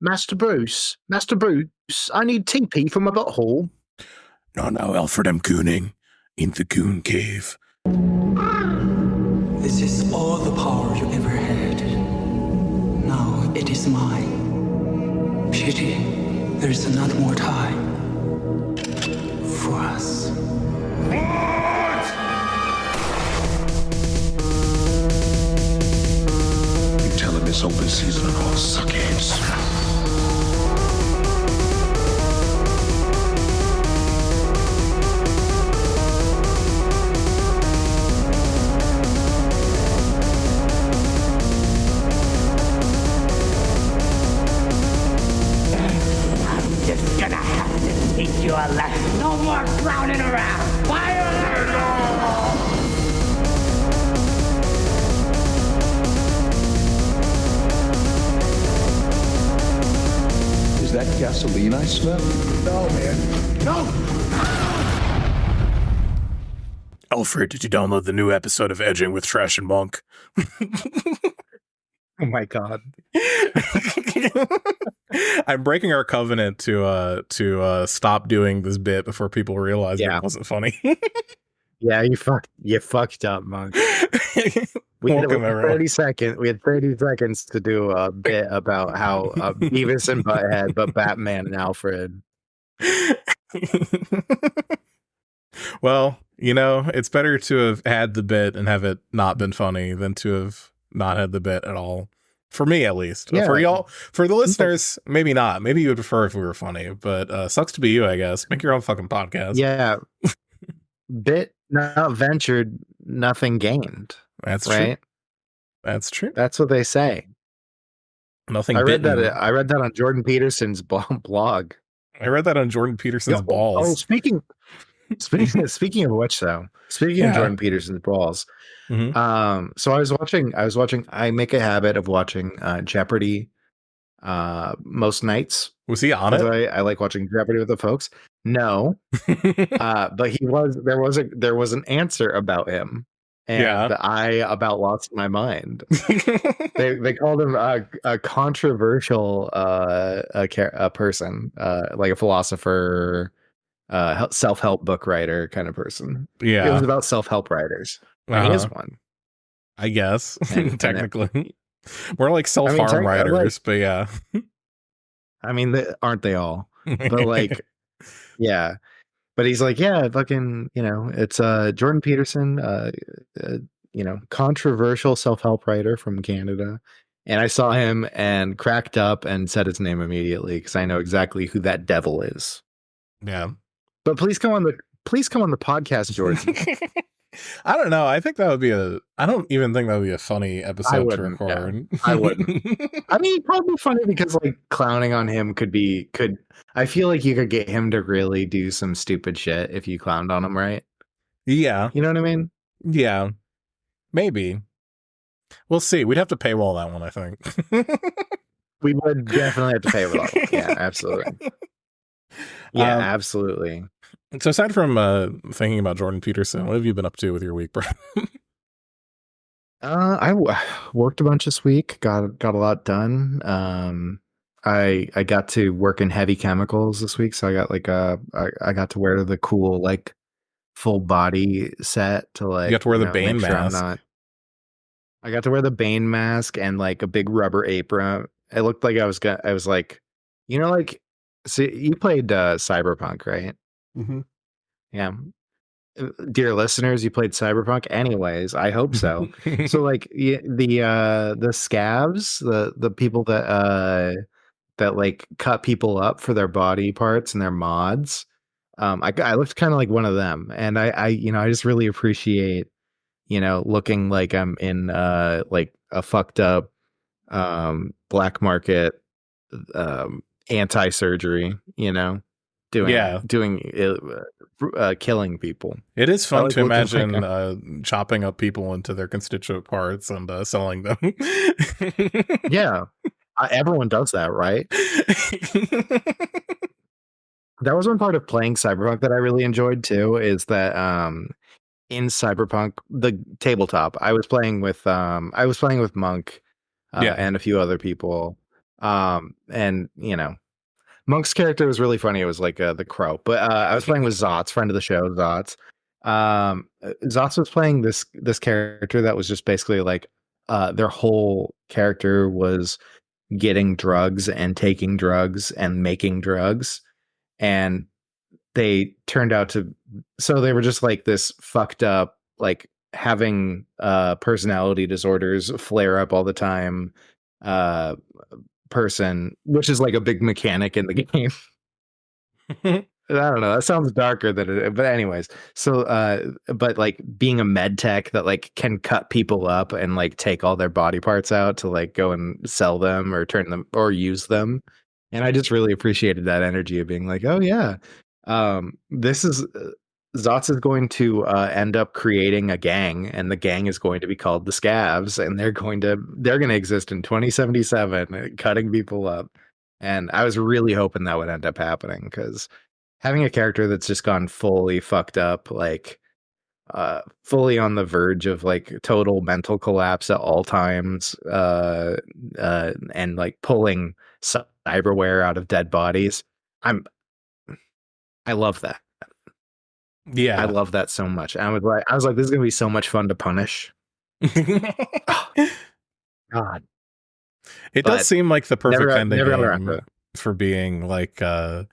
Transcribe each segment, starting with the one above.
Master Bruce, I need TP from my butthole. No, Alfred, I'm gooning in the goon cave. This is all the power you ever had. Now it is mine. Pity, there's not more time for us. You tell him it's open season on all suckheads. Just gonna have to teach you a lesson. No more clowning around. Fire! Is that gasoline I smell? No, man. No! Alfred, did you download the new episode of Edging with Trash and Monk? Oh my god. I'm breaking our covenant to stop doing this bit before people realize it wasn't funny. Yeah, you fucked up, Monk. We had 30 seconds to do a bit about how Beavis and Butthead, but Batman and Alfred. Well, it's better to have had the bit and have it not been funny than to have not had the bit at all. For me, at least. Yeah. For y'all, for the listeners, maybe not. Maybe you would prefer if we were funny, but sucks to be you, I guess. Make your own fucking podcast. Yeah. Bit not ventured, nothing gained. That's right. True. That's true. That's what they say. Nothing. I read that on Jordan Peterson's blog. I read that on Jordan Peterson's balls. Oh, speaking of which, though, speaking of Jordan Peterson's balls, so I was watching. I make a habit of watching Jeopardy most nights. Was he on it? I like watching Jeopardy with the folks. No, but there was an answer about him, and I about lost my mind. they called him a controversial a person, like a philosopher, self-help book writer kind of person. Yeah, it was about self-help writers. He is one, I guess. Technically, more like self-harm writers, but yeah. I mean, aren't they all? But like, yeah. But he's like, yeah, fucking, it's Jordan Peterson, controversial self-help writer from Canada. And I saw him and cracked up and said his name immediately because I know exactly who that devil is. Yeah. But please come on the podcast, Jordan. I don't know. I think that would be I don't even think that would be a funny episode to record. Yeah, I wouldn't. I mean, probably funny because like clowning on him could I feel like you could get him to really do some stupid shit if you clowned on him, right? Yeah. You know what I mean? Yeah. Maybe. We'll see. We'd have to paywall that one, I think. We would definitely have to paywall that one. Yeah, absolutely. Yeah, absolutely. So aside from thinking about Jordan Peterson, what have you been up to with your week, bro? I worked a bunch this week. Got a lot done. I got to work in heavy chemicals this week, so I got like I got to wear the cool like full body set to like. You got to wear the Bane mask. I got to wear the Bane mask and like a big rubber apron. It looked like I was like, like, see, you played Cyberpunk, right? Mm-hmm. Yeah. Dear listeners, you played Cyberpunk anyways. I hope so. So like the scavs, the people that like cut people up for their body parts and their mods. I looked kind of like one of them, and I just really appreciate looking like I'm in like a fucked up black market anti-surgery, doing killing people. It is fun to imagine chopping up people into their constituent parts and selling them. Yeah, everyone does that, right? That was one part of playing Cyberpunk that I really enjoyed too, is that in Cyberpunk, the tabletop, I was playing with Monk and a few other people. And Monk's character was really funny. It was like the crow, but I was playing with Zotz, friend of the show, Zotz. Zotz was playing this character that was just basically like their whole character was getting drugs and taking drugs and making drugs, and they turned out to, so they were just like this fucked up, like having personality disorders flare up all the time person, which is like a big mechanic in the game. I don't know. That sounds darker than it, but anyways. So, but like being a med tech that like can cut people up and like take all their body parts out to like go and sell them or turn them or use them, and I just really appreciated that energy of being like, oh yeah, this is Zotz is going to end up creating a gang, and the gang is going to be called the Scavs, and they're going to exist in 2077, cutting people up. And I was really hoping that would end up happening, because having a character that's just gone fully fucked up, like fully on the verge of like total mental collapse at all times, and like pulling cyberware out of dead bodies, I love that. Yeah. I love that so much. I was like, this is gonna be so much fun to punish. Oh, God. It But does seem like the perfect kind of never got around to game it. for being like an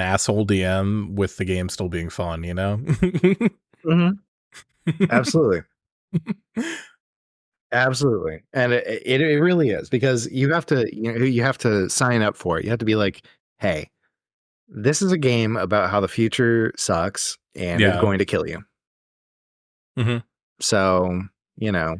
asshole DM with the game still being fun, you know? Absolutely. Absolutely. And it really is, because you have to sign up for it. You have to be like, hey, this is a game about how the future sucks and is Yeah. going to kill you. Mhm. So, Yeah,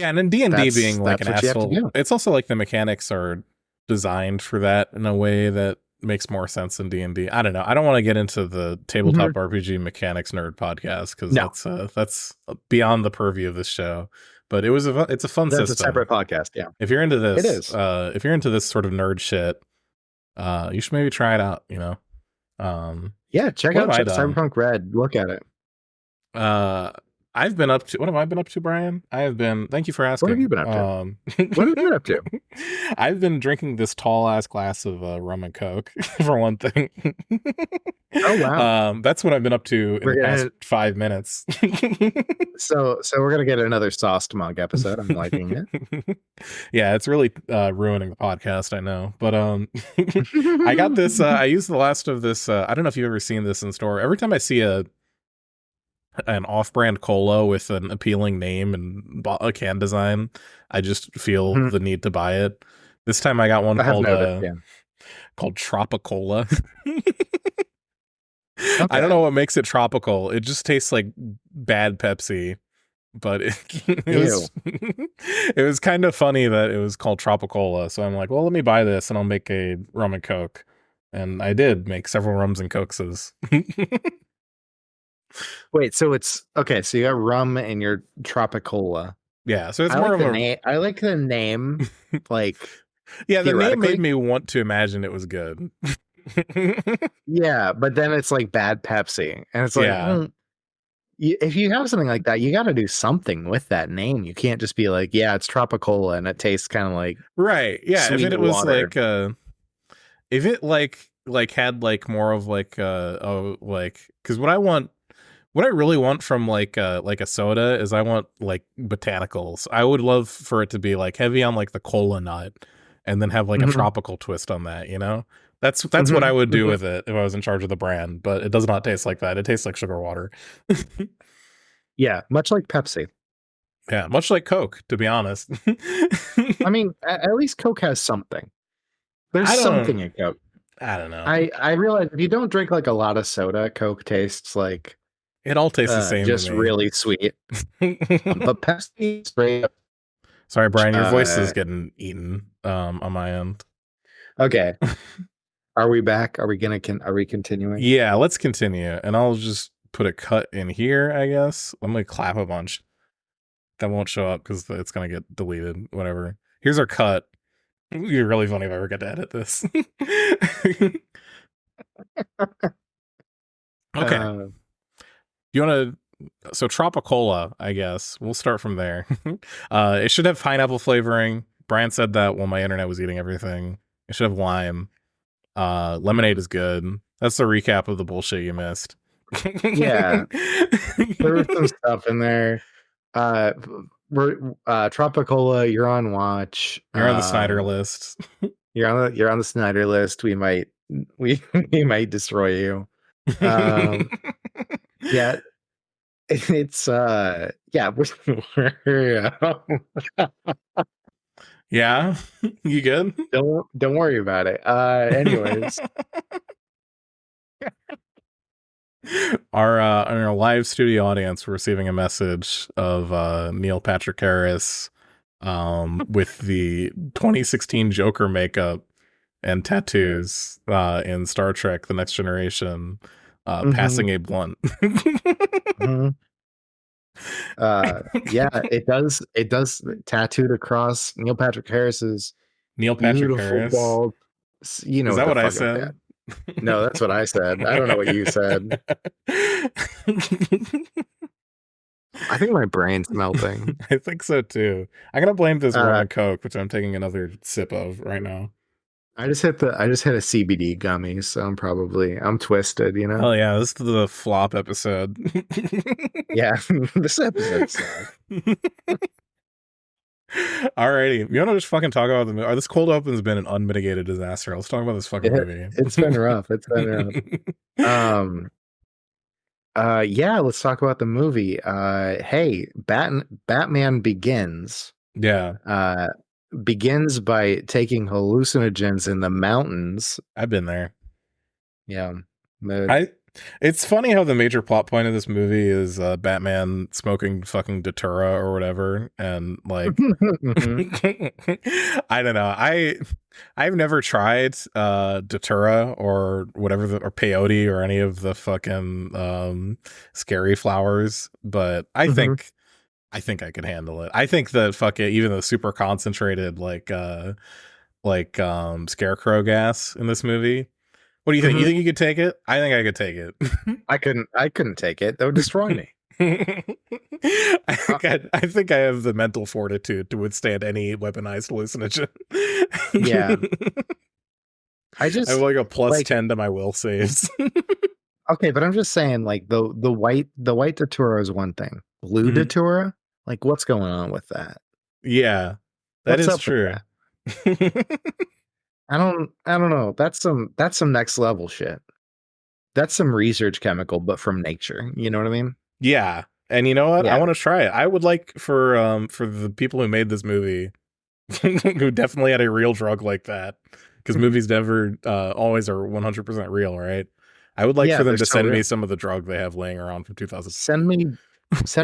and in D&D That's- being like that's an what you have to asshole, do. it's also like the mechanics are designed for that in a way that makes more sense in D&D. I don't know. I don't want to get into the tabletop RPG mechanics nerd podcast, because No. that's beyond the purview of this show. But it's a fun That's system. a separate podcast. Yeah. If you're into this, It is. if you're into this sort of nerd shit, you should maybe try it out. Yeah. Check What out have I done? Cyberpunk Red. Look at it. I've been up to, what have I been up to, Brian? Thank you for asking. What have you been up to? What have you been up to? I've been drinking this tall ass glass of rum and Coke, for one thing. Oh, wow. That's what I've been up to in the past 5 minutes. So we're gonna get another sauced mug episode. I'm liking it. Yeah, it's really ruining the podcast, I know. But I got this. I used the last of this. I don't know if you've ever seen this in store. Every time I see an off-brand cola with an appealing name and a can design, I just feel the need to buy it. This time I got one called Tropicola. Okay. I don't know what makes it tropical. It just tastes like bad Pepsi, but it was kind of funny that it was called Tropicola. So I'm like, well, let me buy this and I'll make a rum and Coke. And I did make several rums and Cokes. Wait, so it's okay. So you got rum in your Tropicola. Yeah, so it's more of a name. I like the name. Like, yeah, the name made me want to imagine it was good. Yeah, but then it's like bad Pepsi, and it's like, if you have something like that, you got to do something with that name. You can't just be like, yeah, it's Tropicola, and it tastes kind of like right. Yeah, if it was like, if it like had like more of like because what I really want from like a soda is I want like botanicals. I would love for it to be like heavy on like the cola nut, and then have like a tropical twist on that, you know? That's what I would do with it if I was in charge of the brand, but it does not taste like that. It tastes like sugar water. Yeah, much like Pepsi. Yeah, much like Coke, to be honest. I mean, at least Coke has something. There's something in Coke. I don't know. I realize if you don't drink like a lot of soda, Coke tastes like it all tastes the same. Just really sweet. But Pepsi straight up. Sorry, Brian, your voice is getting eaten on my end. Okay. Are we back? Are we continuing? Yeah, let's continue. And I'll just put a cut in here, I guess. I'm gonna clap a bunch. That won't show up because it's gonna get deleted. Whatever. Here's our cut. It would be really funny if I ever get to edit this. Okay. You want to? So Tropicola, I guess. We'll start from there. It should have pineapple flavoring. Brian said that while my internet was eating everything. I should have lime. Lemonade is good. That's the recap of the bullshit you missed. Yeah. There was some stuff in there. Tropicola, you're on watch. You're on the Snyder list. You're on the Snyder list. We might destroy you. Yeah. It's yeah, yeah, you good? Don't worry about it. Anyways. Our live studio audience, we're receiving a message of Neil Patrick Harris with the 2016 Joker makeup and tattoos in Star Trek The Next Generation, passing a blunt. Mm-hmm. Yeah, it does tattooed across Neil Patrick Harris's Harris. Bald, you know, is that what I said? No, that's what I said. I don't know what you said. I think my brain's melting. I think so too. I'm gonna blame this rum and Coke, which I'm taking another sip of right now. I just hit a CBD gummy, so I'm twisted, you know. Oh yeah, this is the flop episode. Yeah, this episode sucks. Alrighty, you want to just fucking talk about the movie? This cold open's been an unmitigated disaster. Let's talk about this fucking movie. It's been rough. Yeah, let's talk about the movie. Hey, Batman Begins. Yeah. Begins by taking hallucinogens in the mountains. I've been there. Yeah. It's funny how the major plot point of this movie is Batman smoking fucking Datura or whatever, and like I don't know. I've never tried Datura or whatever or peyote or any of the fucking scary flowers, but I think I could handle it. I think that fucking even the super concentrated like scarecrow gas in this movie. What do you think? You think you could take it? I think I could take it. I couldn't take it. That would destroy me. I think I have the mental fortitude to withstand any weaponized hallucinogen. Yeah. I have like a plus 10 to my will saves. Okay, but I'm just saying, like the white Datura is one thing. Blue Datura? Like, what's going on with that? Yeah, that is true. I don't know. That's some next level shit. That's some research chemical, but from nature. You know what I mean? Yeah. And you know what? Yeah. I want to try it. I would like for the people who made this movie, who definitely had a real drug like that, because movies never always are 100% real, right? I would like for them to send me some of the drug they have laying around from 2000. Send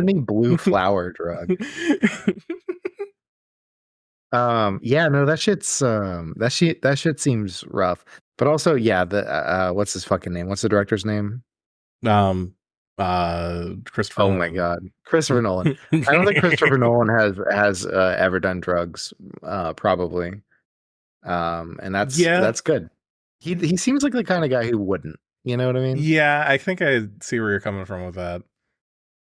me blue flower drug. Yeah, no, that shit seems rough. But also, yeah, the what's his fucking name? What's the director's name? Christopher. Oh my god, Christopher Nolan. I don't think Christopher Nolan has ever done drugs, probably. And that's good. He seems like the kind of guy who wouldn't. You know what I mean? Yeah, I think I see where you're coming from with that.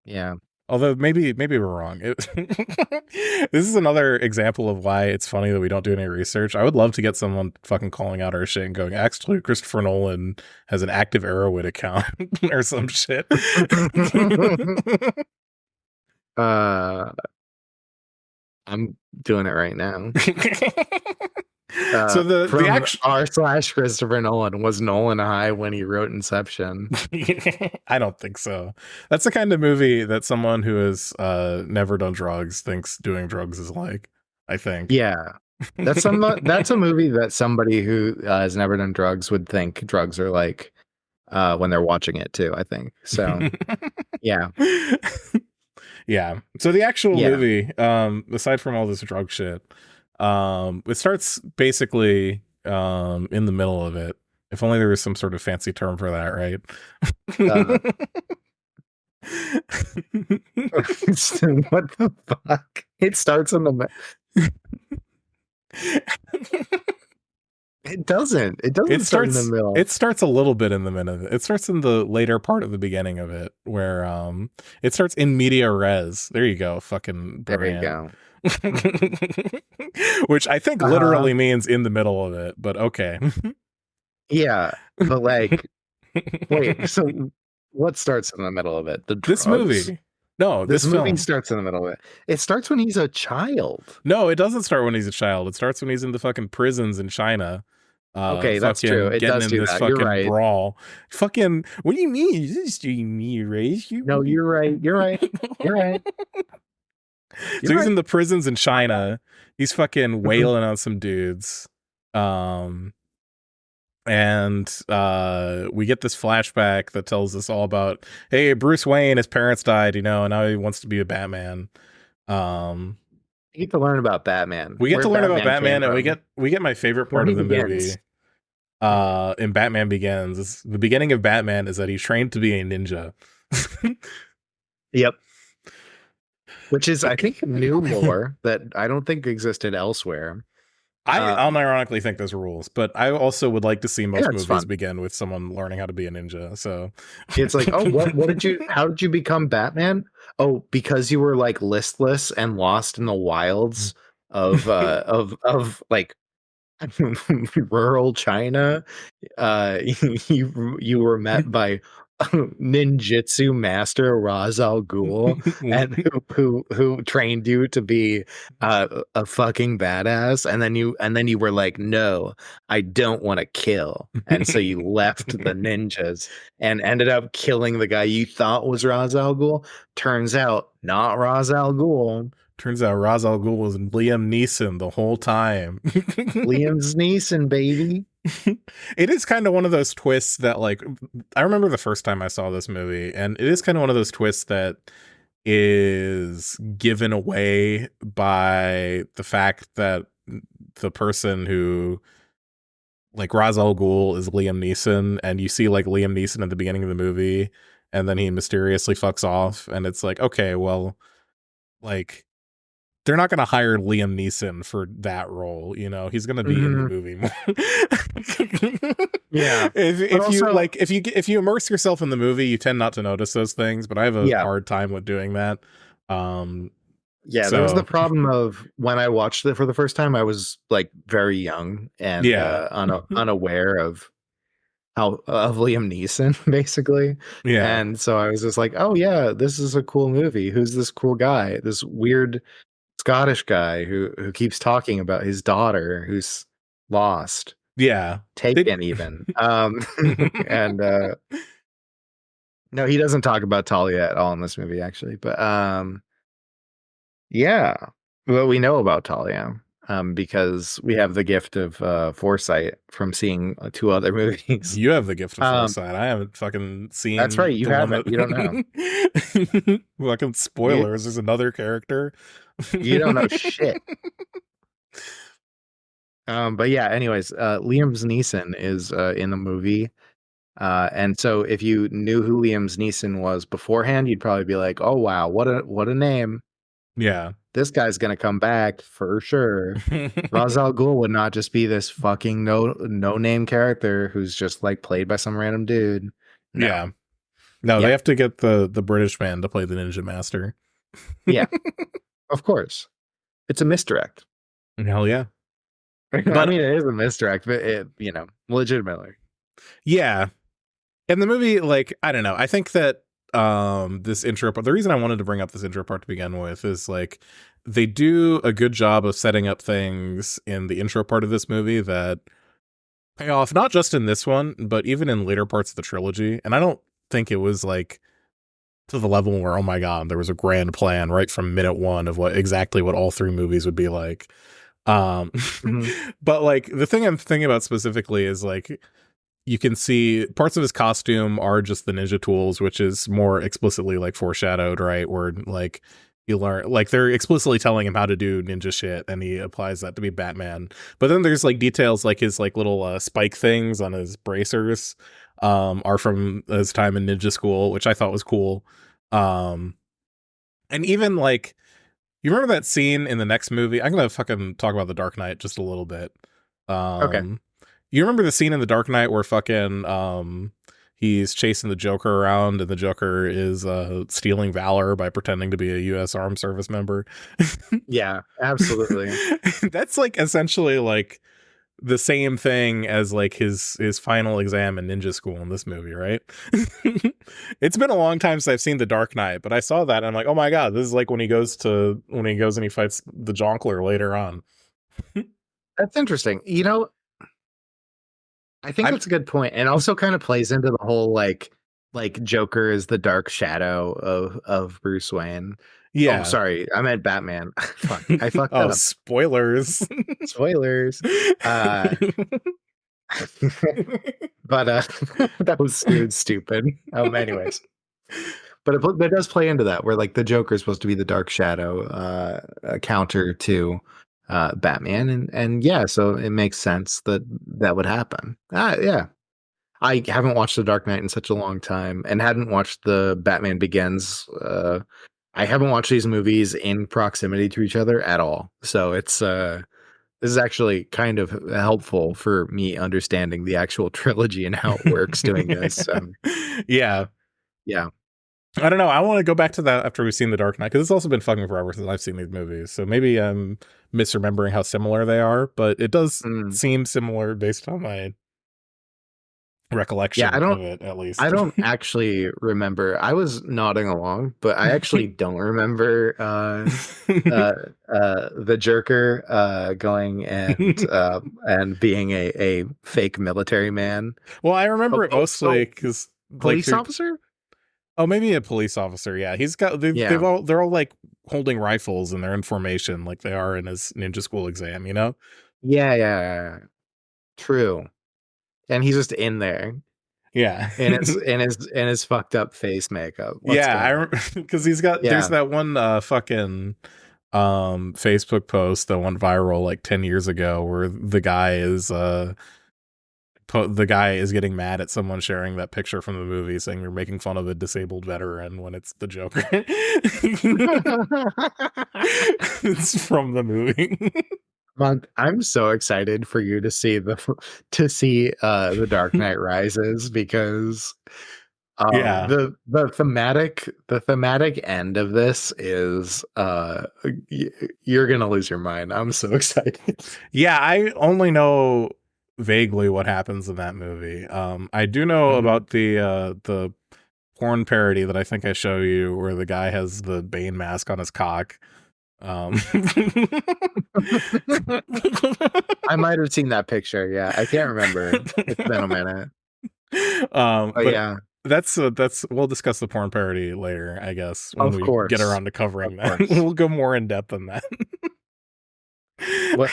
Yeah. Although maybe we're wrong. This is another example of why it's funny that we don't do any research. I would love to get someone fucking calling out our shit and going, actually, Christopher Nolan has an active Arrowhead account or some shit. I'm doing it right now. So the actual r/Christopher Nolan, was Nolan high when he wrote Inception? I don't think so. That's the kind of movie that someone who has never done drugs thinks doing drugs is like. I think. Yeah, that's a movie that somebody who has never done drugs would think drugs are like when they're watching it too. I think so. Yeah. Yeah. So the actual movie, aside from all this drug shit. It starts basically in the middle of it. If only there was some sort of fancy term for that, right? What the fuck? It starts in the It doesn't start in the middle. It starts a little bit in the middle. It starts in the later part of the beginning of it, where it starts in media res. There you go, fucking brilliant. There you go. Which I think literally means in the middle of it, but okay. Yeah, but like, wait, so what starts in the middle of it? The drugs? This movie. No, this movie film starts in the middle of it. It starts when he's a child. No, it doesn't start when he's a child. It starts when he's in the fucking prisons in China. Okay, that's true. It does do that. You're right. Brawl. Fucking, what do you mean? Is this me race you? No, you're right. You're right. You're right. So he's in the prisons in China. He's fucking wailing on some dudes. And we get this flashback that tells us all about, hey, Bruce Wayne, his parents died, and now he wants to be a Batman. You get to learn about Batman. We get to learn about Batman, and we get my favorite part of the movie. In Batman Begins, the beginning of Batman is that he's trained to be a ninja. Yep. Which is, I think, new lore that I don't think existed elsewhere. I unironically think there's rules, but I also would like to see most movies begin with someone learning how to be a ninja. So it's like, oh, how did you become Batman? Oh, because you were like listless and lost in the wilds of like rural China. You were met by ninjutsu master Ra's al Ghul, and who trained you to be a fucking badass, and then you were like, no, I don't want to kill, and so you left the ninjas and ended up killing the guy you thought was Ra's al Ghul. Turns out not Ra's al Ghul. Turns out Ra's al Ghul was Liam Neeson the whole time. Liam's Neeson, baby. It is kind of one of those twists that, like, I remember the first time I saw this movie, and it is kind of one of those twists that is given away by the fact that the person who, like, Ra's al Ghul is Liam Neeson, and you see like Liam Neeson at the beginning of the movie, and then he mysteriously fucks off, and it's like, okay, well, like, they're not going to hire Liam Neeson for that role, he's going to be in the movie more. Yeah. If you immerse yourself in the movie, you tend not to notice those things, but I have a hard time with doing that. There was the problem of when I watched it for the first time, I was like very young and unaware of Liam Neeson, basically. Yeah. And so I was just like, oh yeah, this is a cool movie. Who's this cool guy? This weird Scottish guy who keeps talking about his daughter who's lost. Yeah. Taken even. And no, he doesn't talk about Talia at all in this movie, actually. But well, we know about Talia because we have the gift of foresight from seeing 2 other movies. You have the gift of foresight. I haven't fucking seen. That's right. You haven't. You don't know. Fucking spoilers. There's another character. You don't know shit. But yeah, anyways, Liam Neeson is in the movie. And so if you knew who Liam Neeson was beforehand, you'd probably be like, oh wow, what a name. Yeah. This guy's gonna come back for sure. Ra's al Ghul would not just be this fucking no name character who's just like played by some random dude. No. Yeah. No, they have to get the British man to play the Ninja Master. Yeah. Of course. It's a misdirect. Hell yeah. But I mean, it is a misdirect, but it, legitimately. Yeah. And the movie, like, I don't know. I think that this intro part, the reason I wanted to bring up this intro part to begin with is like they do a good job of setting up things in the intro part of this movie that pay off, not just in this one, but even in later parts of the trilogy. And I don't think it was like to the level where, oh my God, there was a grand plan right from minute 1 of what all 3 movies would be like. But like the thing I'm thinking about specifically is like you can see parts of his costume are just the ninja tools, which is more explicitly like foreshadowed, right? Where like you learn, like they're explicitly telling him how to do ninja shit, and he applies that to be Batman. But then there's like details like his like little spike things on his bracers are from his time in ninja school, which I thought was cool. And even like, you remember that scene in the next movie? I'm gonna fucking talk about The Dark Knight just a little bit. Okay. You remember the scene in The Dark Knight where fucking he's chasing the Joker around, and the Joker is stealing valor by pretending to be a U.S. Armed Service member. Yeah, absolutely. That's like essentially like the same thing as like his final exam in ninja school in this movie, right? It's been a long time since I've seen The Dark Knight, but I saw that and I'm like, oh my god, this is like when he goes and he fights the Jonkler later on. That's interesting. You know, I think that's a good point, and also kind of plays into the whole like Joker is the dark shadow of Bruce Wayne. Yeah. Oh, sorry, I meant Batman. Fuck, I fucked oh, up. Spoilers. Spoilers. But that was stupid. Anyways, but it does play into that where like the Joker is supposed to be the dark shadow, a counter to Batman, and yeah, so it makes sense that would happen. Yeah, I haven't watched The Dark Knight in such a long time, and hadn't watched the Batman Begins. I haven't watched these movies in proximity to each other at all, so it's this is actually kind of helpful for me understanding the actual trilogy and how it works doing this. Yeah. I don't know. I want to go back to that after we've seen The Dark Knight, because it's also been fucking forever since I've seen these movies. So maybe I'm misremembering how similar they are, but it does seem similar based on my recollection of it, at least. I don't actually remember. I was nodding along, but I actually don't remember the Joker going and being a fake military man. Well, I remember it mostly because police officer. Oh, maybe a police officer. Yeah, he's got. They're all like holding rifles and they're in formation, like they are in his ninja school exam. You know? Yeah. True. And he's just in there. Yeah, and his fucked up face makeup. I remember because he's got. There's that one fucking Facebook post that went viral like 10 years ago where the guy is getting mad at someone sharing that picture from the movie, saying you're making fun of a disabled veteran when it's the Joker. It's from the movie. Monk, I'm so excited for you to see the Dark Knight Rises, because the thematic end of this is you're gonna lose your mind. I'm so excited. Yeah, I only know vaguely what happens in that movie. I do know about the porn parody that I think I show you, where the guy has the Bane mask on his cock. I might have seen that picture. Yeah, I can't remember. It's been a minute. But yeah, that's we'll discuss the porn parody later, I guess, when we get around to covering that. We'll go more in depth on that. What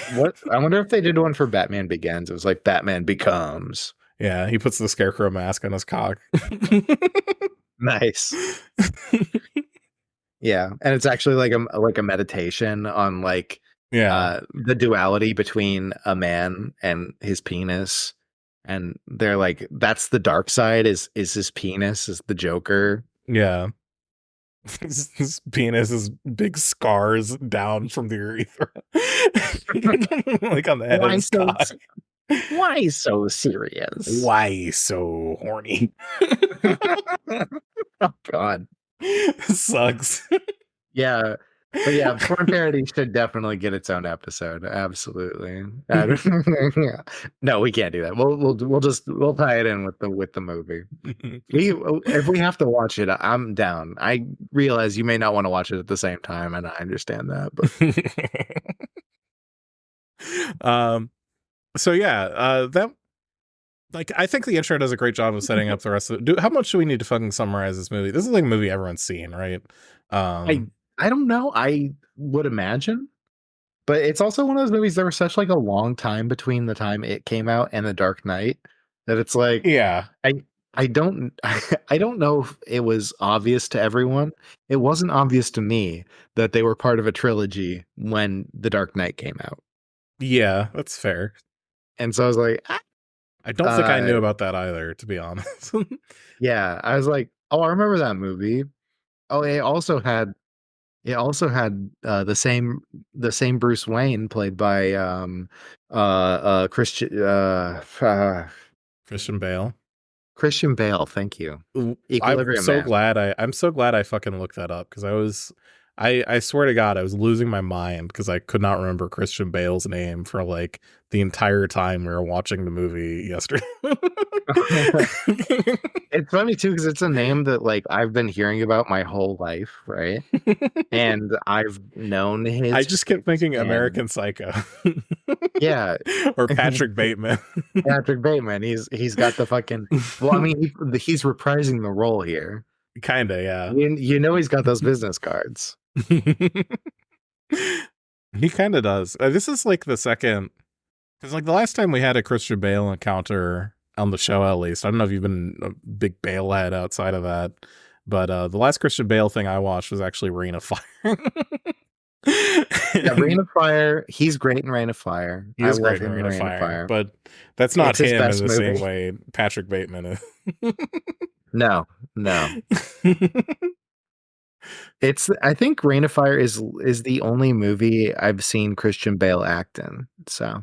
I wonder if they did one for Batman Begins. It was like Batman Becomes. Yeah, he puts the Scarecrow mask on his cock. Nice. Yeah, and it's actually like a meditation on like the duality between a man and his penis, and they're like, that's the dark side is his penis, is the Joker. Yeah. His penis is big scars down from the urethra. Like on the head of his cock. Why so serious? Why so horny? Oh God. Sucks. Yeah. But yeah, porn parody should definitely get its own episode. Absolutely. No, we can't do that. We'll tie it in with the movie. If we have to watch it, I'm down. I realize you may not want to watch it at the same time, and I understand that. But so yeah, that, like, I think the intro does a great job of setting up the rest of it. How much do we need to fucking summarize this movie? This is like a movie everyone's seen, right? I don't know. I would imagine, but it's also one of those movies. There was such like a long time between the time it came out and The Dark Knight that it's like, I don't know if it was obvious to everyone. It wasn't obvious to me that they were part of a trilogy when The Dark Knight came out. Yeah, that's fair. And so I was like, I don't think I knew about that either, to be honest. Yeah, I was like, oh, I remember that movie. Oh, it also had the same Bruce Wayne played by Christian Christian Bale. Christian Bale, thank you. I'm so glad I fucking looked that up, because I swear to God, I was losing my mind because I could not remember Christian Bale's name for like the entire time we were watching the movie yesterday. It's funny too, because it's a name that like I've been hearing about my whole life, right? And I've known his. I just kept thinking American Psycho. Yeah. Or Patrick Bateman. Patrick Bateman. He's got the fucking. Well, I mean, he's reprising the role here. Kinda, yeah. You know, he's got those business cards. He kind of does. This is like the second, because like the last time we had a Christian Bale encounter on the show, at least, I don't know if you've been a big Bale head outside of that, but the last Christian Bale thing I watched was actually Reign of Fire. Yeah, Reign of Fire. He's great in Reign of Fire. He is great in Reign of Fire, but that's not him in the same way Patrick Bateman is. No. I think Reign of Fire is the only movie I've seen Christian Bale act in. So,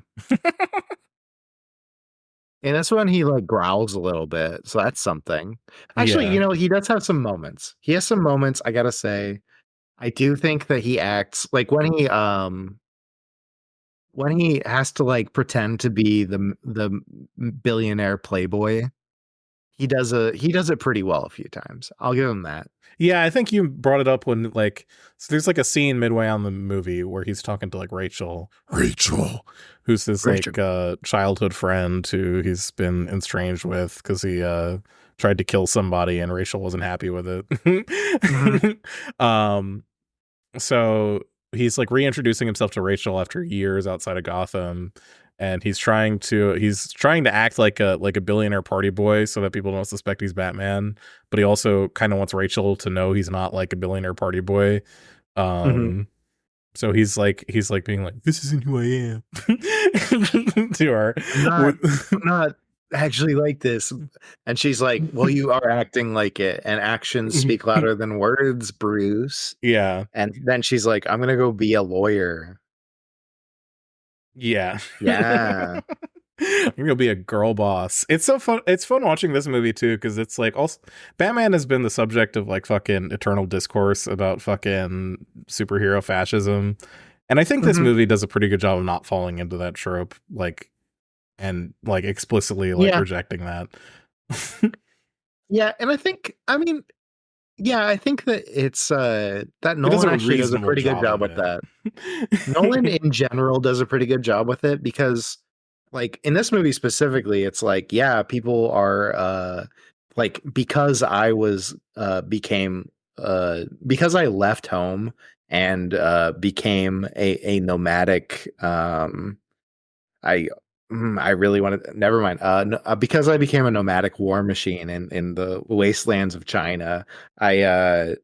and that's when he like growls a little bit. So that's something. Actually, you know, he does have some moments. He has some moments. I gotta say, I do think that he acts like when he has to like pretend to be the billionaire playboy. He does it pretty well a few times. I'll give him that. Yeah, I think you brought it up when like, so there's like a scene midway on the movie where he's talking to like Rachel, who's this like childhood friend who he's been estranged with because he tried to kill somebody and Rachel wasn't happy with it. Mm-hmm. So he's like reintroducing himself to Rachel after years outside of Gotham. And he's trying to act like a billionaire party boy so that people don't suspect he's Batman, but he also kind of wants Rachel to know he's not like a billionaire party boy. So he's like being like, this isn't who I am to her. I'm not actually like this. And she's like, well, you are acting like it, and actions speak louder than words, Bruce. Yeah. And then she's like, I'm gonna go be a lawyer. Yeah. I'm gonna be a girl boss. It's so fun. It's fun watching this movie too, because it's like also Batman has been the subject of like fucking eternal discourse about fucking superhero fascism, and I think this movie does a pretty good job of not falling into that trope, like, and like explicitly like rejecting that. Yeah, and I think that it's that Nolan actually does a pretty good job with that. Nolan in general does a pretty good job with it, because like in this movie specifically, it's like, yeah, people are like, because I left home and became a nomadic, I really wanted. Never mind. Because I became a nomadic war machine in the wastelands of China, I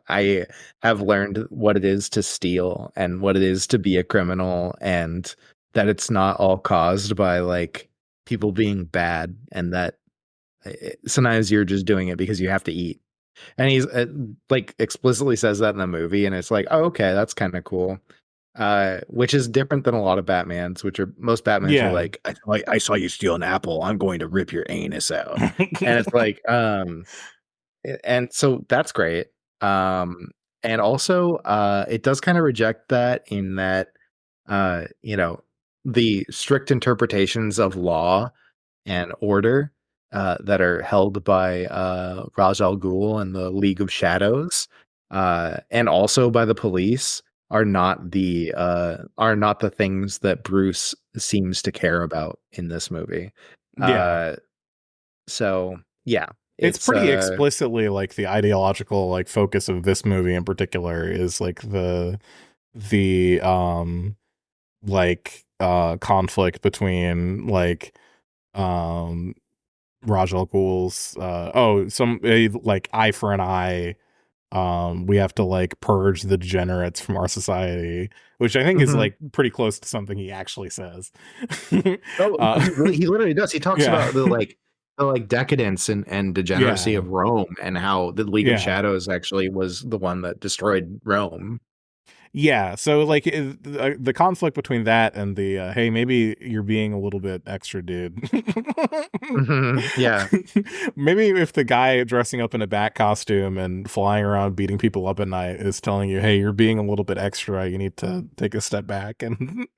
I have learned what it is to steal and what it is to be a criminal, and that it's not all caused by like people being bad, and that sometimes you're just doing it because you have to eat. And he's like explicitly says that in the movie, and it's like, oh, okay, that's kind of cool. Which is different than a lot of Batmans, which are most Batmans are like, I saw you steal an apple, I'm going to rip your anus out. And it's like, and so that's great. And also, it does kind of reject that in that, you know, the strict interpretations of law and order that are held by Ra's al Ghul and the League of Shadows, and also by the police, are not the things that Bruce seems to care about in this movie. So yeah, it's pretty explicitly like the ideological like focus of this movie in particular is like the conflict between like Ra's al Ghul's like eye for an eye. We have to like purge the degenerates from our society, which I think is like pretty close to something he actually says. He literally does. He talks about the decadence and degeneracy of Rome, and how the League of Shadows actually was the one that destroyed Rome. Yeah, so like the conflict between that and the hey, maybe you're being a little bit extra, dude. Yeah. Maybe if the guy dressing up in a bat costume and flying around beating people up at night is telling you, hey, you're being a little bit extra, you need to take a step back and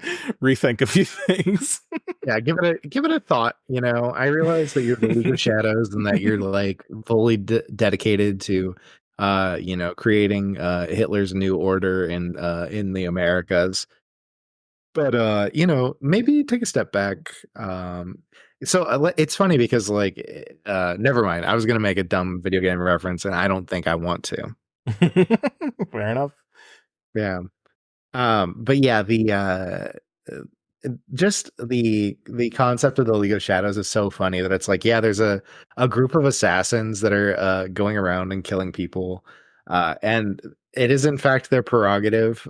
rethink a few things. Yeah, give it a thought. You know, I realize that you're the League of Shadows and that you're like fully dedicated to, you know, creating Hitler's new order in the Americas. But you know, maybe take a step back. So it's funny because like, never mind. I was gonna make a dumb video game reference, and I don't think I want to. Fair enough. Yeah. But yeah, just the concept of the League of Shadows is so funny that it's like, yeah, there's a group of assassins that are going around and killing people, and it is in fact their prerogative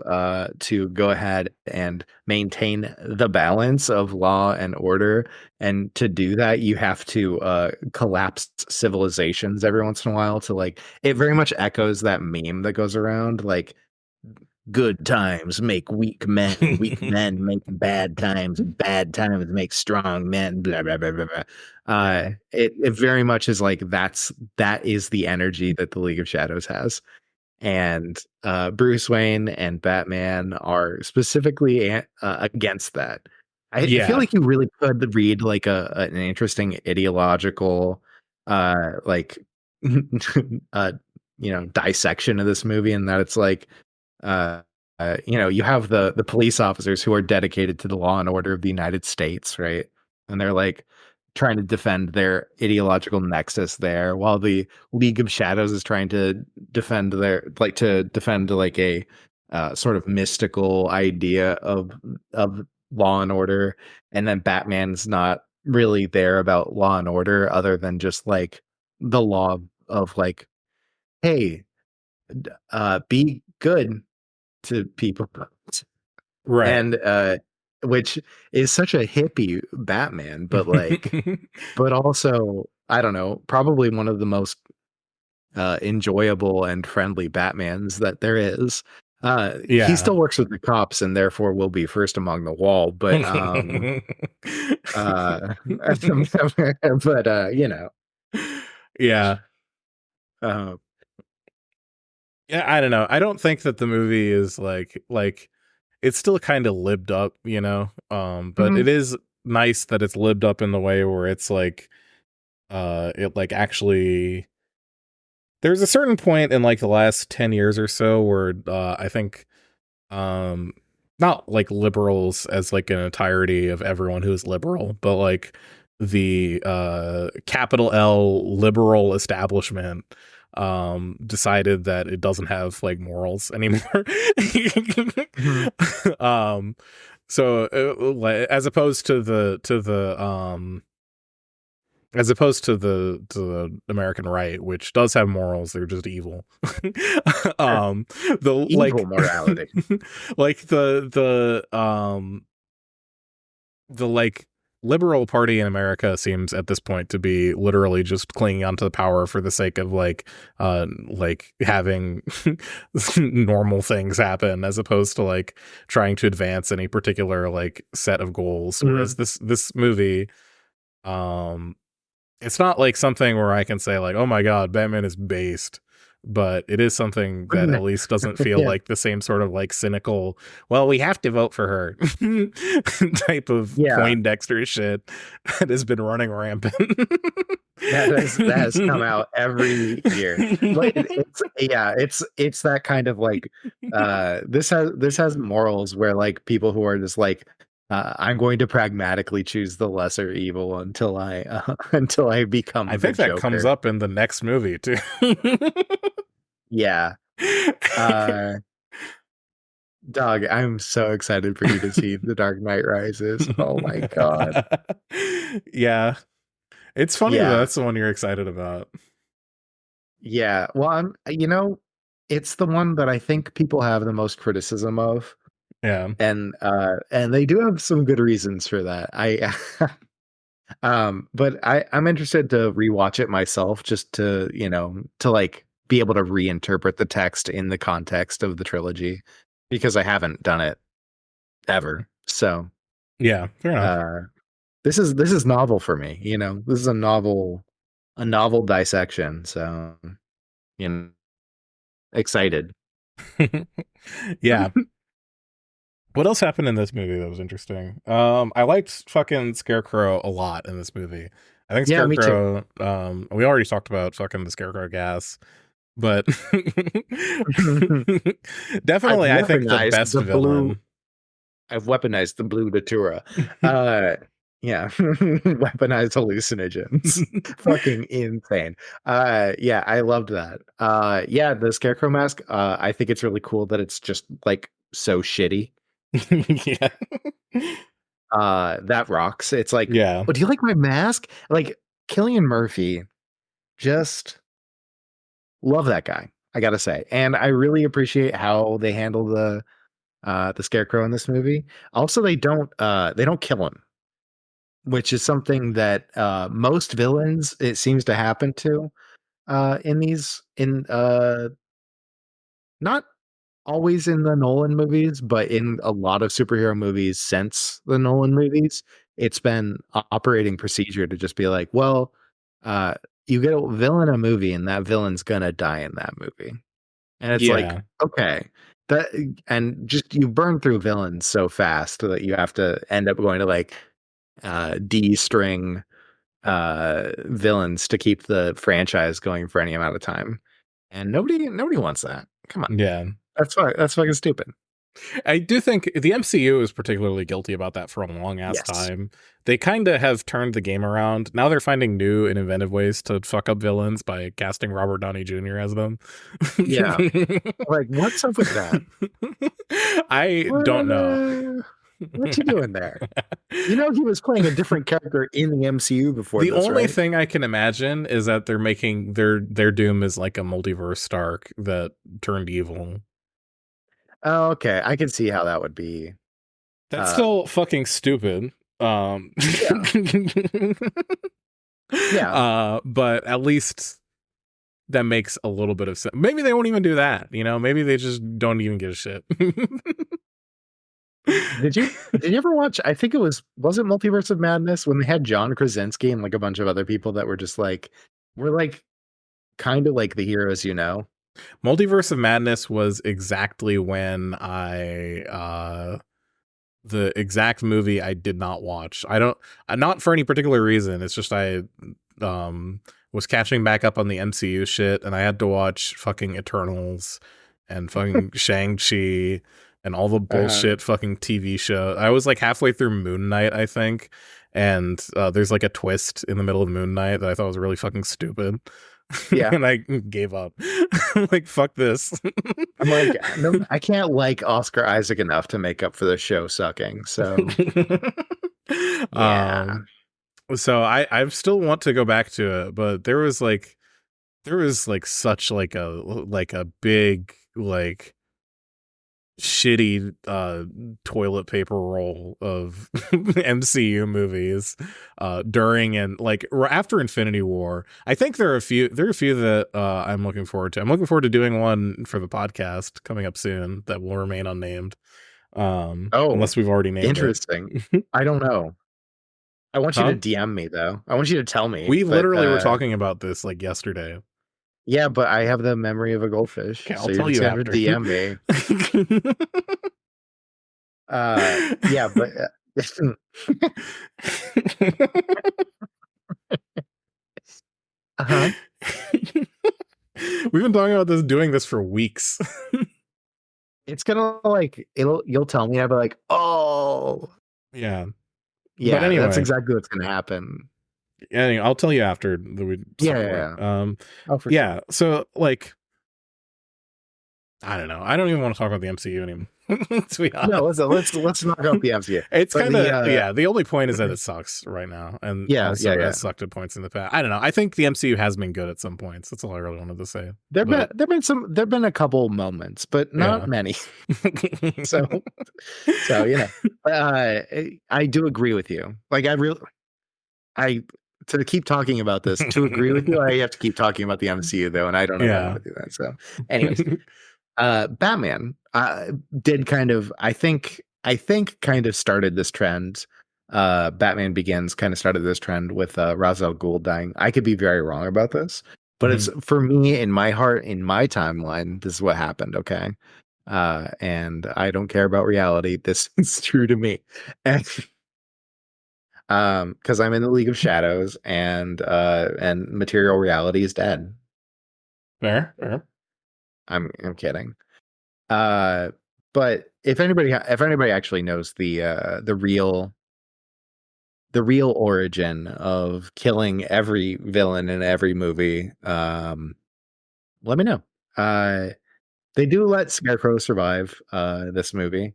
to go ahead and maintain the balance of law and order, and to do that you have to collapse civilizations every once in a while. To like, it very much echoes that meme that goes around like, good times make weak men, weak men make bad times make strong men, blah blah blah blah blah. It very much is like that is the energy that the League of Shadows has. And Bruce Wayne and Batman are specifically against that. I feel like you really could read like an interesting ideological like you know, dissection of this movie, and that it's like, you know, you have the police officers who are dedicated to the law and order of the United States, right? And they're like trying to defend their ideological nexus there, while the League of Shadows is trying to defend like a sort of mystical idea of law and order. And then Batman's not really there about law and order, other than just like the law of like, hey, be good to people, right? And which is such a hippie Batman, but like but also, I don't know, probably one of the most enjoyable and friendly Batmans that there is. He still works with the cops and therefore will be first among the wall, but but you know. Yeah. Yeah, I don't know. I don't think that the movie is like it's still kind of lived up, you know. But it is nice that it's lived up in the way where it's like it like actually there's a certain point in like the last 10 years or so where I think not like liberals as like an entirety of everyone who is liberal, but like the capital L liberal establishment decided that it doesn't have like morals anymore. So as opposed to the American right, which does have morals, they're just evil. The evil like morality. Like the like liberal party in America seems at this point to be literally just clinging onto the power for the sake of like having normal things happen, as opposed to like trying to advance any particular like set of goals. Whereas this movie, it's not like something where I can say like, oh my god, Batman is based, but it is something that at least doesn't feel like the same sort of like cynical, well, we have to vote for her type of Poindexter shit that has been running rampant. that has come out every year. Like, it's that kind of like this has morals where like people who are just like, I'm going to pragmatically choose the lesser evil until I become. I think that Joker. comes up in the next movie too. Yeah. Dog, I'm so excited for you to see The Dark Knight Rises. Oh my god. Yeah. It's funny that that's the one you're excited about. Yeah. Well, it's the one that I think people have the most criticism of. Yeah. And they do have some good reasons for that. But I'm interested to rewatch it myself, just to, to like be able to reinterpret the text in the context of the trilogy, because I haven't done it ever. So yeah, fair enough. This is novel for me. You know, this is a novel dissection. So, you know, excited. Yeah. What else happened in this movie that was interesting? I liked fucking Scarecrow a lot in this movie. I think Scarecrow, we already talked about fucking the Scarecrow gas, but definitely I think the best villain. I've weaponized the blue Datura. Yeah. Weaponized hallucinogens. Fucking insane. Yeah, I loved that. Yeah, the Scarecrow mask, I think it's really cool that it's just like so shitty. Yeah. That rocks. It's like, yeah. But do you like my mask? Like Cillian Murphy, just love that guy, I gotta say. And I really appreciate how they handle the Scarecrow in this movie. Also, they don't kill him, which is something that most villains it seems to happen to in not always in the Nolan movies, but in a lot of superhero movies since the Nolan movies, it's been operating procedure to just be like, well, you get a villain in a movie and that villain's gonna die in that movie. And it's like, okay, that, and just you burn through villains so fast that you have to end up going to like de-string villains to keep the franchise going for any amount of time. And nobody wants that. Come on. Yeah. That's fucking stupid. I do think the MCU is particularly guilty about that for a long ass time. They kind of have turned the game around. Now they're finding new and inventive ways to fuck up villains by casting Robert Downey Jr. as them. Yeah. Like, what's up with that? I don't know. What you doing there? You know, he was playing a different character in the MCU before. The only thing I can imagine is that they're making their Doom is like a multiverse Stark that turned evil. Oh, okay. I can see how that would be. That's still fucking stupid. Yeah. Yeah. But at least that makes a little bit of sense. Maybe they won't even do that. You know, maybe they just don't even give a shit. Did you ever watch, I think it was it Multiverse of Madness when they had John Krasinski and like a bunch of other people that were just like, we're like kind of like the heroes, you know? Multiverse of Madness was exactly when the exact movie I did not watch. Not for any particular reason. It's just I was catching back up on the MCU shit and I had to watch fucking Eternals and fucking Shang-Chi and all the bullshit fucking TV show. I was like halfway through Moon Knight, I think. And there's like a twist in the middle of Moon Knight that I thought was really fucking stupid. Yeah. And I gave up. Like, fuck this. I'm like, no, I can't like Oscar Isaac enough to make up for the show sucking. So yeah. So I still want to go back to it, but there was such like a big like shitty toilet paper roll of MCU movies during and like after Infinity War. I think there are a few that I'm looking forward to. I'm looking forward to doing one for the podcast coming up soon that will remain unnamed. Unless we've already named interesting. It. I don't know. I want you to DM me though. I want you to tell me. We literally were talking about this like yesterday. Yeah, but I have the memory of a goldfish. Okay, I'll tell you after. DM me. Yeah, but we've been talking about doing this for weeks. It's gonna like you'll tell me. I'll be like, oh, yeah. But anyway, that's exactly what's gonna happen. Anyway, I'll tell you after we. Yeah. Yeah. So like, I don't know. I don't even want to talk about the MCU anymore. To be honest. No, let's knock out the MCU. It's kind of the only point is that it sucks right now, and it sucked at points in the past. I don't know. I think the MCU has been good at some points. That's all I really wanted to say. There've been a couple moments, but not many. so you know, I do agree with you. Like to keep talking about this, to agree with you, I have to keep talking about the MCU though, and I don't know how to do that. So, anyways. Batman did kind of, I think kind of started this trend. Batman Begins kind of started this trend with Ra's al Ghul dying. I could be very wrong about this, but it's, for me, in my heart, in my timeline, this is what happened. Okay. And I don't care about reality. This is true to me. And because I'm in the League of Shadows, and material reality is dead. Fair. I'm kidding. But if anybody actually knows the real origin of killing every villain in every movie, let me know. They do let Scarecrow survive this movie.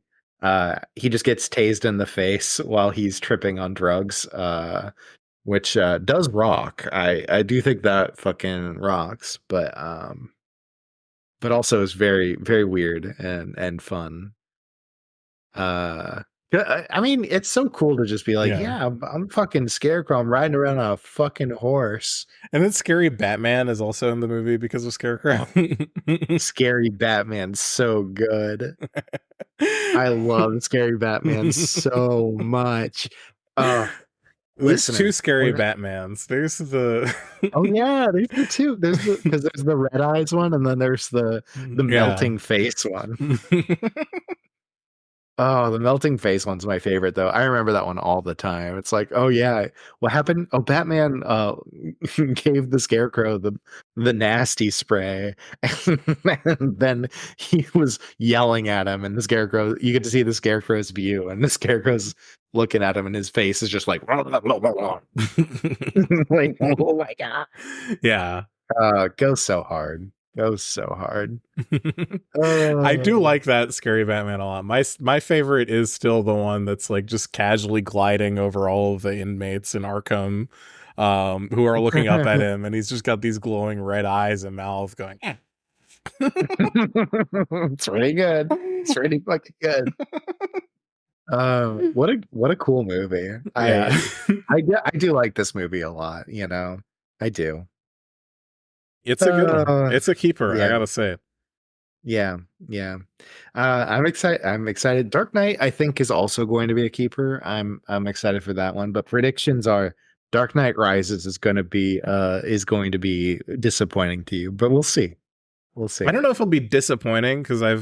He just gets tased in the face while he's tripping on drugs, which does rock. I do think that fucking rocks, but also is very, very weird and fun. I mean, it's so cool to just be like, yeah, I'm fucking Scarecrow. I'm riding around on a fucking horse. And then Scary Batman is also in the movie because of Scarecrow. Scary Batman's so good. I love Scary Batman so much. There's two Scary Batmans. There's the oh yeah, there's the two. There's the red eyes one, and then there's the melting face one. Oh, the melting face one's my favorite though. I remember that one all the time. It's like, oh yeah, what happened? Oh, Batman gave the Scarecrow the nasty spray, and then he was yelling at him, and the Scarecrow, you get to see the Scarecrow's view, and the Scarecrow's looking at him, and his face is just like, like, oh my god, yeah, goes so hard. I do like that Scary Batman a lot. My favorite is still the one that's like just casually gliding over all of the inmates in Arkham, who are looking up at him, and he's just got these glowing red eyes and mouth going. It's really good. It's really fucking good. What a cool movie. Yeah. I do like this movie a lot. You know, I do. It's a good one. It's a keeper, I gotta say. Yeah. I'm excited. Dark Knight, I think, is also going to be a keeper. I'm excited for that one. But predictions are Dark Knight Rises is going to be disappointing to you. But we'll see. I don't know if it'll be disappointing because I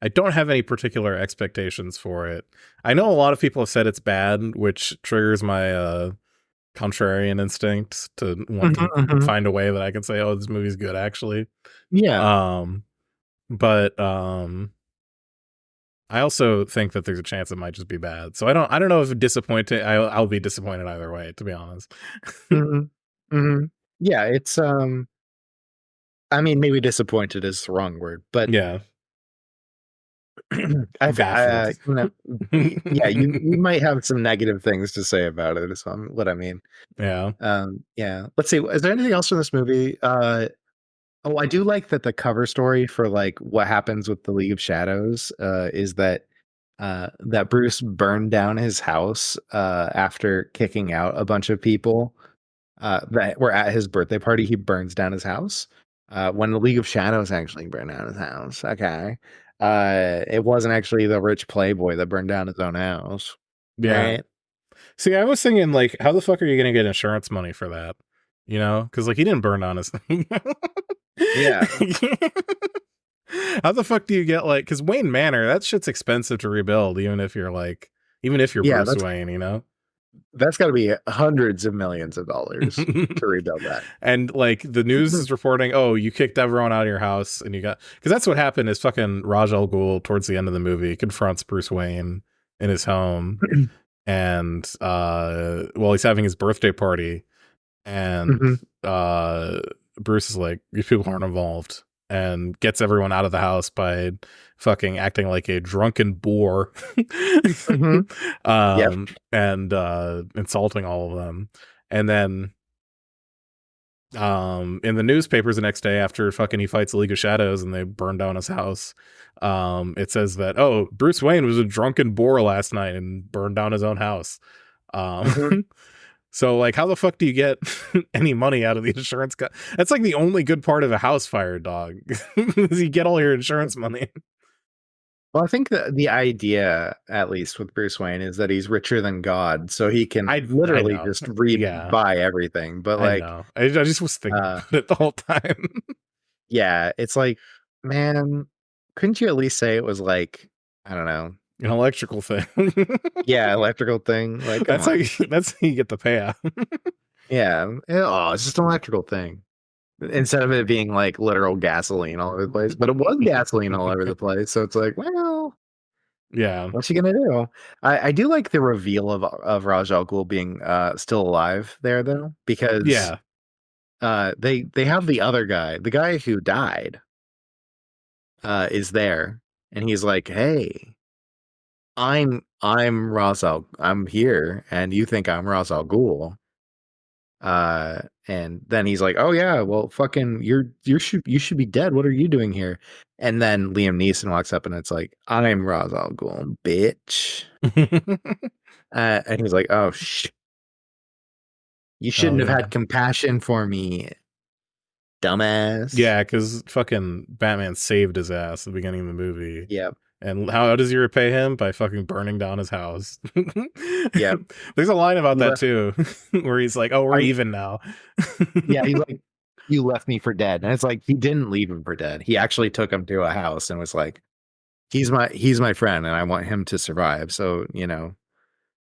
don't have any particular expectations for it. I know a lot of people have said it's bad, which triggers my contrarian instinct to want to find a way that I can say, oh, this movie's good actually. Yeah. But I also think that there's a chance it might just be bad. So I don't know if disappointed. I'll be disappointed either way, to be honest. Yeah, it's I mean, maybe disappointed is the wrong word, but yeah. You might have some negative things to say about it, is what I mean. Yeah. Let's see. Is there anything else in this movie? I do like that the cover story for like what happens with the League of Shadows is that Bruce burned down his house after kicking out a bunch of people that were at his birthday party. He burns down his house when the League of Shadows actually burned down his house. Okay. It wasn't actually the rich playboy that burned down his own house. Yeah. Right? See, I was thinking, like, how the fuck are you going to get insurance money for that? You know? Because, like, he didn't burn down his thing. Yeah. How the fuck do you get, like, because Wayne Manor, that shit's expensive to rebuild, even if you're Bruce Wayne, you know? That's got to be hundreds of millions of dollars to rebuild that. And like the news is reporting, oh, you kicked everyone out of your house, and because that's what happened. Is fucking Ra's al Ghul towards the end of the movie confronts Bruce Wayne in his home, and while he's having his birthday party, and Bruce is like, these people aren't involved, and gets everyone out of the house by fucking acting like a drunken boor and insulting all of them. And then in the newspapers the next day, after fucking he fights the League of Shadows and they burn down his house, it says that, oh, Bruce Wayne was a drunken boor last night and burned down his own house. So like, how the fuck do you get any money out of the insurance? That's like the only good part of a house fire, dog. Is you get all your insurance money. Well, I think the idea, at least with Bruce Wayne, is that he's richer than God, so he can literally just buy everything. But like, I just was thinking about it the whole time. Yeah, it's like, man, couldn't you at least say it was like, I don't know, an electrical thing? Yeah, electrical thing. Like that's how you get the payout. Yeah. It's just an electrical thing. Instead of it being like literal gasoline all over the place, but it was gasoline all over the place. So it's like, well, yeah, what's he gonna do? I do like the reveal of Ra's al Ghul being still alive there though, because they have the other guy, the guy who died, is there, and he's like, hey, I'm I'm here, and you think I'm Ra's al Ghul. And then he's like, oh yeah, well fucking you should be dead. What are you doing here? And then Liam Neeson walks up and it's like, I'm Ra's al Ghul, bitch. And he's like, oh you shouldn't have had compassion for me, dumbass. Yeah, because fucking Batman saved his ass at the beginning of the movie. Yep. And how does he repay him? By fucking burning down his house. Yeah. There's a line about that too, where he's like, oh, we're even now. Yeah, he's like, you left me for dead. And it's like, he didn't leave him for dead. He actually took him to a house and was like, he's my friend and I want him to survive. So,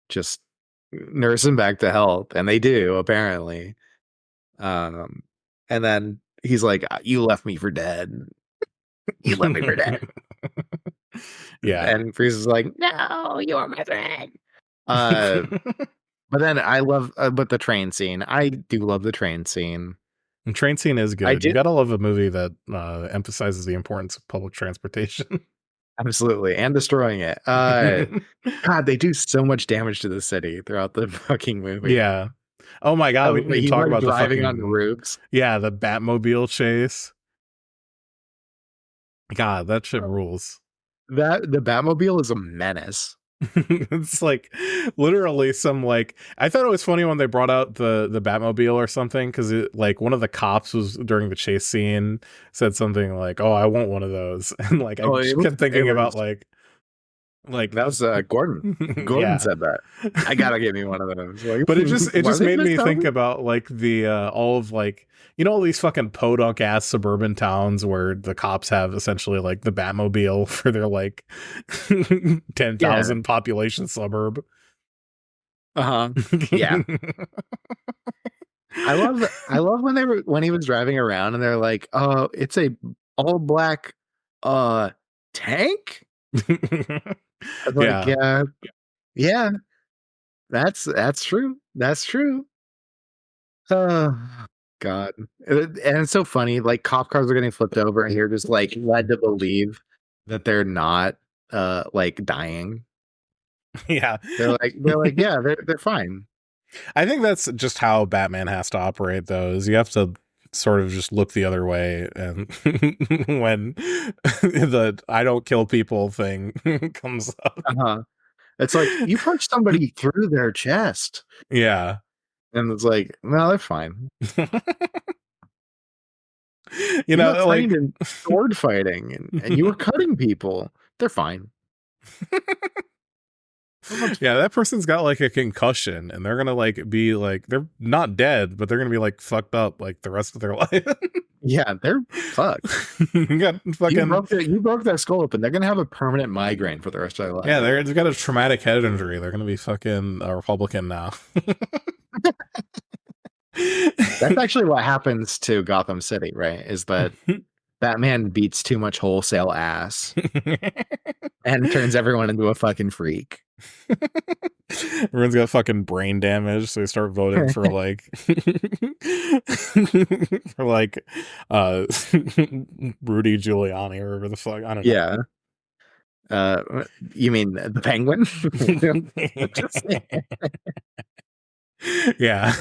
just nurse him back to health. And they do, apparently. And then he's like, you left me for dead. You left me for dead. Yeah. And Freeze is like, no, you're my friend. But then I love but the train scene. I do love the train scene. The train scene is good. You gotta love a movie that emphasizes the importance of public transportation. Absolutely. And destroying it. God, they do so much damage to the city throughout the fucking movie. Yeah. Oh my god, we need to talk about driving the on the roofs. Yeah, the Batmobile chase. God, that shit rules. The Batmobile is a menace. It's like literally some like, I thought it was funny when they brought out the Batmobile or something, because it like one of the cops was during the chase scene said something like, oh, I want one of those. And like I just kept thinking about like that was Gordon. Gordon said that. I gotta get me one of those. Like, but it just made me think about like the all of like, all these fucking podunk ass suburban towns where the cops have essentially like the Batmobile for their like 10,000 population suburb. Yeah. I love when he was driving around and they're like, oh, it's a all black tank. I was like, yeah, that's true. That's true. Oh God. And it's so funny, like cop cars are getting flipped over and you're just like led to believe that they're not like dying. Yeah. They're like, yeah, they're fine. I think that's just how Batman has to operate though, is you have to sort of just look the other way, and when the I don't kill people thing comes up. It's like, you punched somebody through their chest. Yeah. And it's like, no, they're fine. You know, like in sword fighting and you were cutting people. They're fine. Yeah, that person's got like a concussion and they're gonna like be like, they're not dead, but they're gonna be like fucked up like the rest of their life. Yeah, they're fucked. You broke their skull open. They're gonna have a permanent migraine for the rest of their life. Yeah, they've got a traumatic head injury. They're gonna be fucking a Republican now. That's actually what happens to Gotham City, right? Is that Batman beats too much wholesale ass and turns everyone into a fucking freak. Everyone's got fucking brain damage, so they start voting for like for like Rudy Giuliani or whatever the fuck. I don't know. Yeah. You mean the Penguin? Yeah.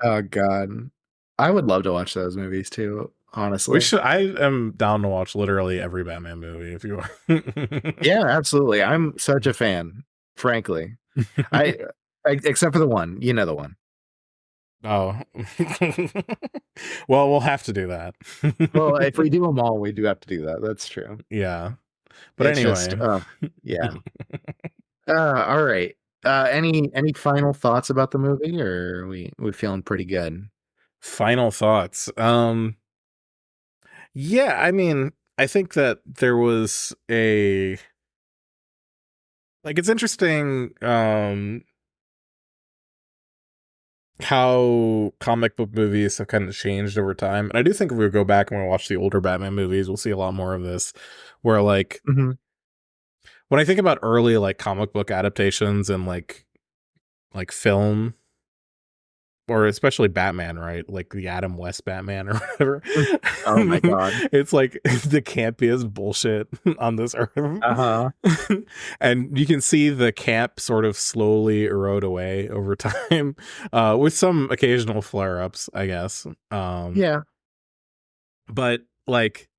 Oh God. I would love to watch those movies too, honestly. I am down to watch literally every Batman movie if you are. Yeah, absolutely. I'm such a fan, frankly. I except for the one, the one. Oh. Well, we'll have to do that. Well, if we do them all, we do have to do that. That's true. Yeah. But It's anyway. just, yeah. All right. Any final thoughts about the movie, or are we feeling pretty good? Final thoughts. Yeah, I mean, I think that there was it's interesting how comic book movies have kind of changed over time. And I do think if we go back and we watch the older Batman movies, we'll see a lot more of this, where like when I think about early like comic book adaptations and like film, or especially Batman, right? Like the Adam West Batman or whatever. Oh my god. It's like the campiest bullshit on this earth. And you can see the camp sort of slowly erode away over time, with some occasional flare-ups, I guess. Yeah. But like,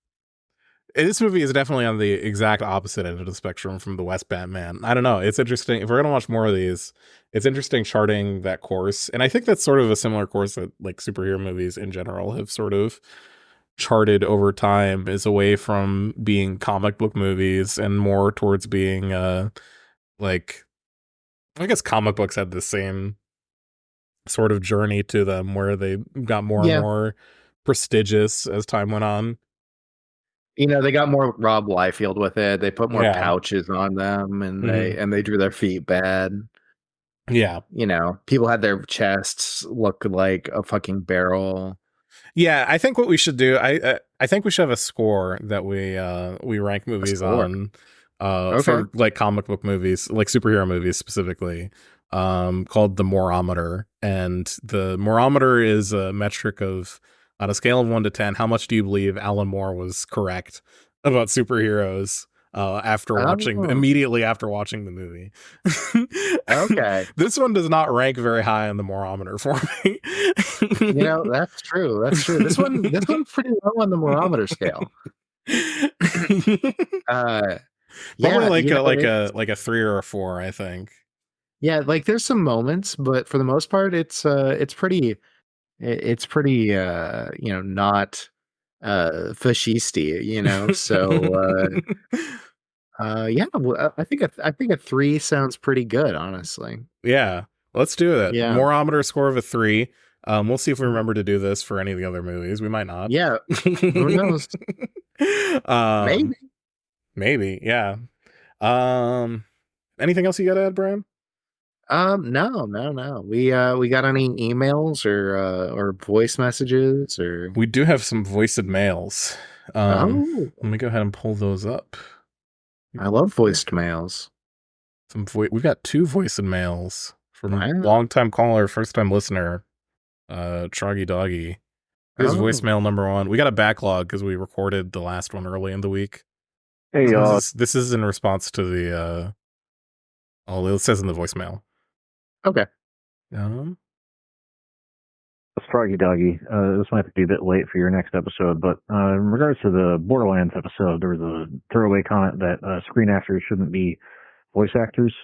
this movie is definitely on the exact opposite end of the spectrum from the West Batman. I don't know. It's interesting. If we're going to watch more of these, it's interesting charting that course. And I think that's sort of a similar course that like superhero movies in general have sort of charted over time, is away from being comic book movies and more towards being like, I guess comic books had the same sort of journey to them where they got more and more prestigious as time went on. You know, they got more Rob Liefeld with it. They put more pouches on them, and they drew their feet bad. Yeah. You know, people had their chests look like a fucking barrel. Yeah, I think what we should do, I think we should have a score that we rank movies on, for like comic book movies, like superhero movies specifically, called the Morometer. And the Morometer is a metric of, on a scale of 1 to 10, how much do you believe Alan Moore was correct about superheroes immediately after watching the movie? Okay. This one does not rank very high on the Morometer for me. You know, that's true. That's true. This one's pretty low on the Morometer scale. Probably like a 3 or a 4, I think. Yeah, like there's some moments, but for the most part, it's pretty you know, not fascisty, you know. So yeah, I think a 3 sounds pretty good, honestly. Yeah, let's do it. Yeah. Morometer score of a 3. We'll see if we remember to do this for any of the other movies. We might not. Yeah, who knows? Maybe. Yeah. Anything else you got to add, Brian? No. We got any emails or voice messages, or we do have some voiced mails. Let me go ahead and pull those up. I love voiced mails. We've got 2 voiced mails from long-time caller, first-time listener, Troggy Doggy. Here's voicemail number 1. We got a backlog because we recorded the last one early in the week. Hey, y'all. This is in response to the it says in the voicemail. Okay. It's Froggy Doggy. This might be a bit late for your next episode, but in regards to the Borderlands episode, there was a throwaway comment that screen actors shouldn't be voice actors.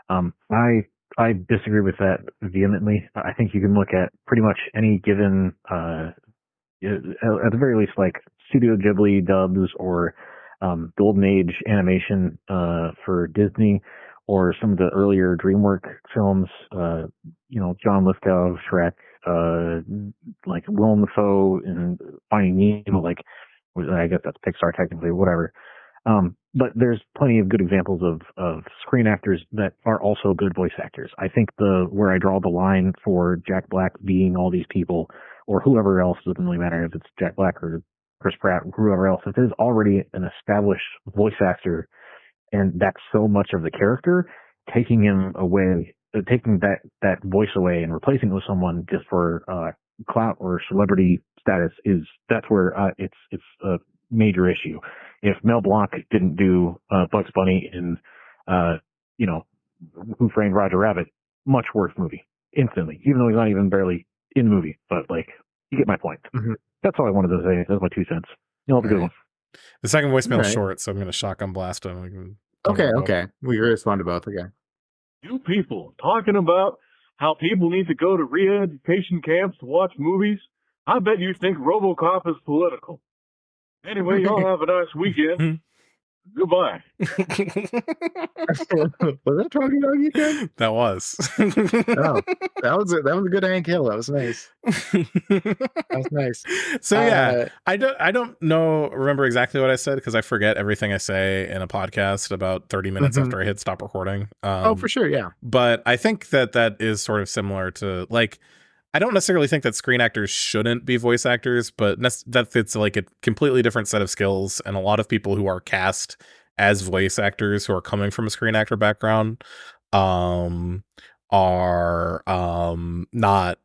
I disagree with that vehemently. I think you can look at pretty much any given, at the very least, like Studio Ghibli dubs or Golden Age animation for Disney, or some of the earlier DreamWorks films, you know, John Lithgow, Shrek, like Willem Dafoe and Finding Nemo, like, I guess that's Pixar technically, whatever. But there's plenty of good examples of screen actors that are also good voice actors. I think where I draw the line for Jack Black being all these people, or whoever else, doesn't really matter if it's Jack Black or Chris Pratt or whoever else, if there's already an established voice actor and that's so much of the character, taking him away, taking that voice away and replacing it with someone just for clout or celebrity status, that's where it's a major issue. If Mel Blanc didn't do Bugs Bunny in you know, Who Framed Roger Rabbit, much worse movie instantly, even though he's not even barely in the movie. But like, you get my point. Mm-hmm. That's all I wanted to say. That's my 2 cents. You know, have a good one. The second voicemail is short, so I'm going to shotgun blast him. Okay. We respond to both again. You people talking about how people need to go to re-education camps to watch movies, I bet you think RoboCop is political. Anyway, y'all have a nice weekend. Goodbye. Was that Talking Dog you said? That was. Oh, that was a good Hank Hill. That was nice. That was nice. So yeah, I don't remember exactly what I said because I forget everything I say in a podcast about 30 minutes after I hit stop recording. Oh, for sure, yeah. But I think that is sort of similar to, like, I don't necessarily think that screen actors shouldn't be voice actors, but that it's like a completely different set of skills. And a lot of people who are cast as voice actors who are coming from a screen actor background are not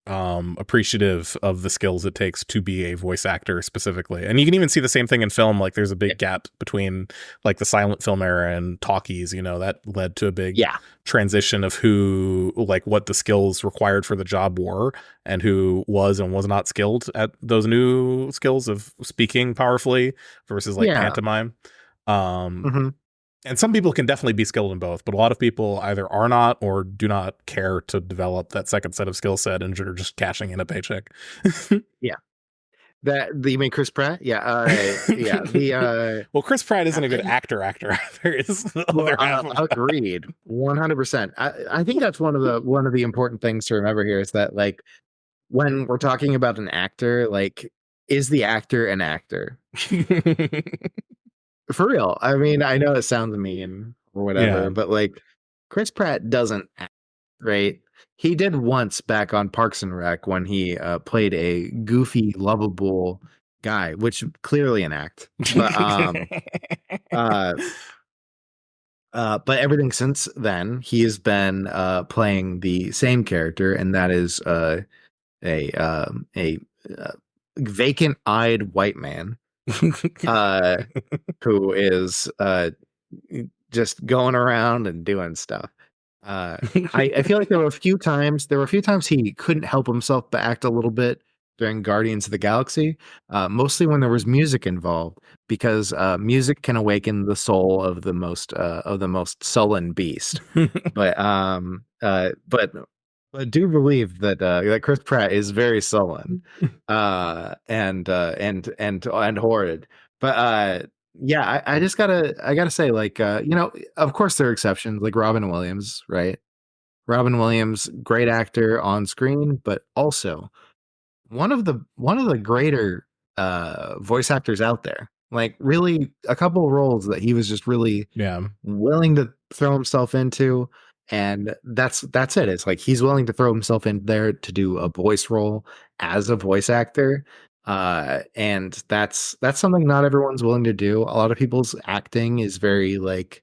appreciative of the skills it takes to be a voice actor specifically. And you can even see the same thing in film. Like there's a big gap between like the silent film era and talkies, that led to a big transition of who, like, what the skills required for the job were and who was and was not skilled at those new skills of speaking powerfully versus like pantomime. And some people can definitely be skilled in both, but a lot of people either are not or do not care to develop that second set of skill set and are just cashing in a paycheck. Yeah. You mean Chris Pratt? Yeah. Well, Chris Pratt isn't a good actor either. Agreed. 100%. I think that's one of the important things to remember here is that, like, when we're talking about an actor, like, is the actor an actor? For real. I mean, I know it sounds mean or whatever, but like Chris Pratt doesn't act, right? He did once back on Parks and Rec when he played a goofy, lovable guy, which clearly an act. But but everything since then, he has been playing the same character, and that is a vacant-eyed white man. Who is just going around and doing stuff. I feel like there were a few times he couldn't help himself but act a little bit during Guardians of the Galaxy, mostly when there was music involved, because music can awaken the soul of the most sullen beast. But I do believe that Chris Pratt is very sullen, and horrid. But I just gotta say, like, of course there are exceptions, like Robin Williams, right? Robin Williams, great actor on screen, but also one of the greater voice actors out there. Like, really, a couple of roles that he was just really willing to throw himself into. And that's it. It's like he's willing to throw himself in there to do a voice role as a voice actor. And that's something not everyone's willing to do. A lot of people's acting is very like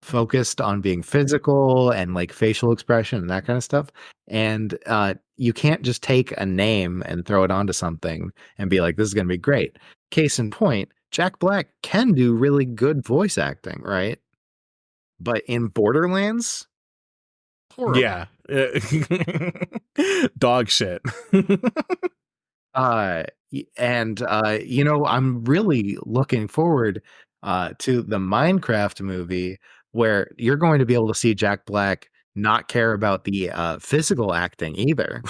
focused on being physical and like facial expression and that kind of stuff. And you can't just take a name and throw it onto something and be like, this is going to be great. Case in point, Jack Black can do really good voice acting, right? But in Borderlands, horrible. Yeah. Dog shit. I'm really looking forward to the Minecraft movie where you're going to be able to see Jack Black not care about the physical acting either.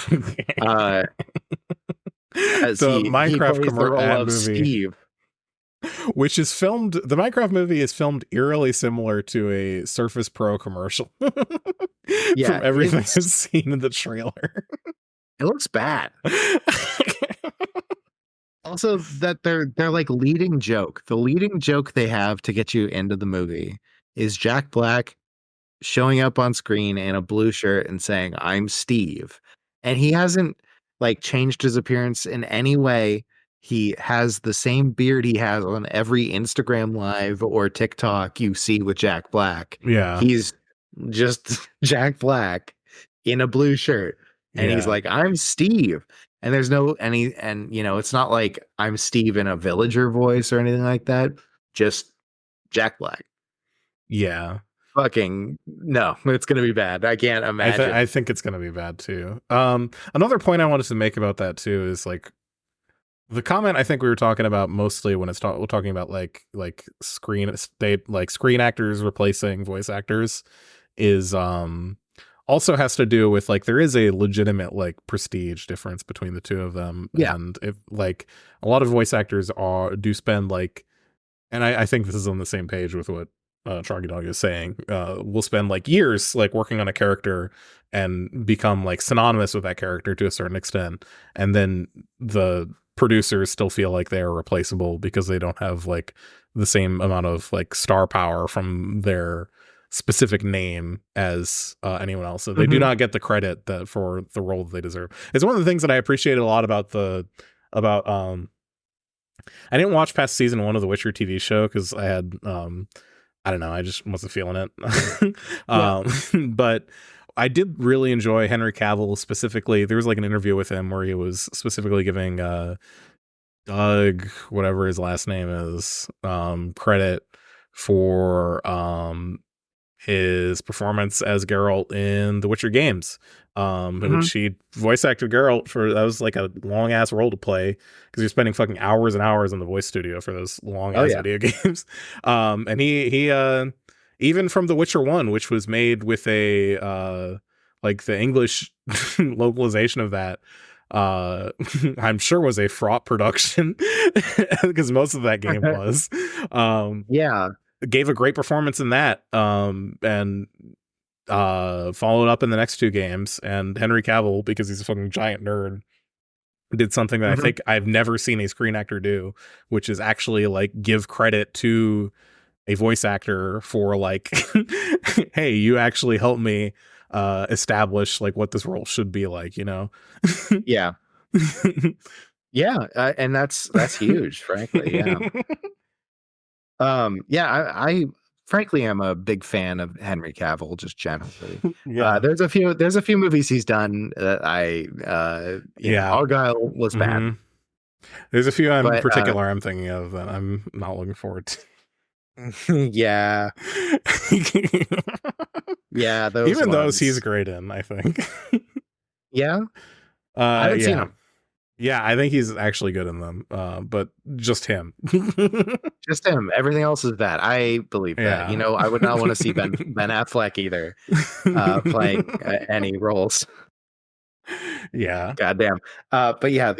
As the he Minecraft plays the role of movie, Steve. Which is filmed, the Minecraft movie is filmed eerily similar to a Surface Pro commercial. From everything I've seen in the trailer. It looks bad. Also, that they're like leading joke. The leading joke they have to get you into the movie is Jack Black showing up on screen in a blue shirt and saying, "I'm Steve." And he hasn't like changed his appearance in any way. He has the same beard he has on every Instagram live or TikTok you see with Jack Black. Yeah. He's just Jack Black in a blue shirt. And he's like, "I'm Steve." And there's it's not like I'm Steve in a villager voice or anything like that. Just Jack Black. Yeah. Fucking no, it's gonna be bad. I can't imagine. I think it's gonna be bad too. Another point I wanted to make about that too is like the comment I think we were talking about mostly when we're talking about like screen actors replacing voice actors is also has to do with like there is a legitimate like prestige difference between the two of them. Yeah. And if like a lot of voice actors do spend like, and I think this is on the same page with what Chalky Dog is saying, will spend like years like working on a character and become like synonymous with that character to a certain extent, and then the producers still feel like they are replaceable because they don't have like the same amount of like star power from their specific name as anyone else. So they do not get the credit that for the role that they deserve. It's one of the things that I appreciated a lot about I didn't watch past season 1 of the Witcher TV show because I had I don't know, I just wasn't feeling it. But I did really enjoy Henry Cavill specifically. There was like an interview with him where he was specifically giving Doug, whatever his last name is, credit for his performance as Geralt in the Witcher games, which he voice acted Geralt for. That was like a long ass role to play because you're spending fucking hours and hours in the voice studio for those long ass video games. And he even from The Witcher 1, which was made with a like the English localization of that, I'm sure was a fraught production because most of that game was. Gave a great performance in that, and followed up in the next 2 games. And Henry Cavill, because he's a fucking giant nerd, did something that I think I've never seen a screen actor do, which is actually like give credit to a voice actor for like, hey, you actually helped me establish like what this role should be like, you know? Yeah. And that's huge, frankly. I frankly am a big fan of Henry Cavill just generally. There's a few movies he's done that Argyle was bad. There's a few in particular I'm thinking of that I'm not looking forward to. Those even those he's great in, I think. I haven't seen him. Yeah, I think he's actually good in them, but just him. Just him. Everything else is bad. I believe that. You know, I would not want to see Ben Affleck either playing any roles. Yeah. Goddamn. But yeah,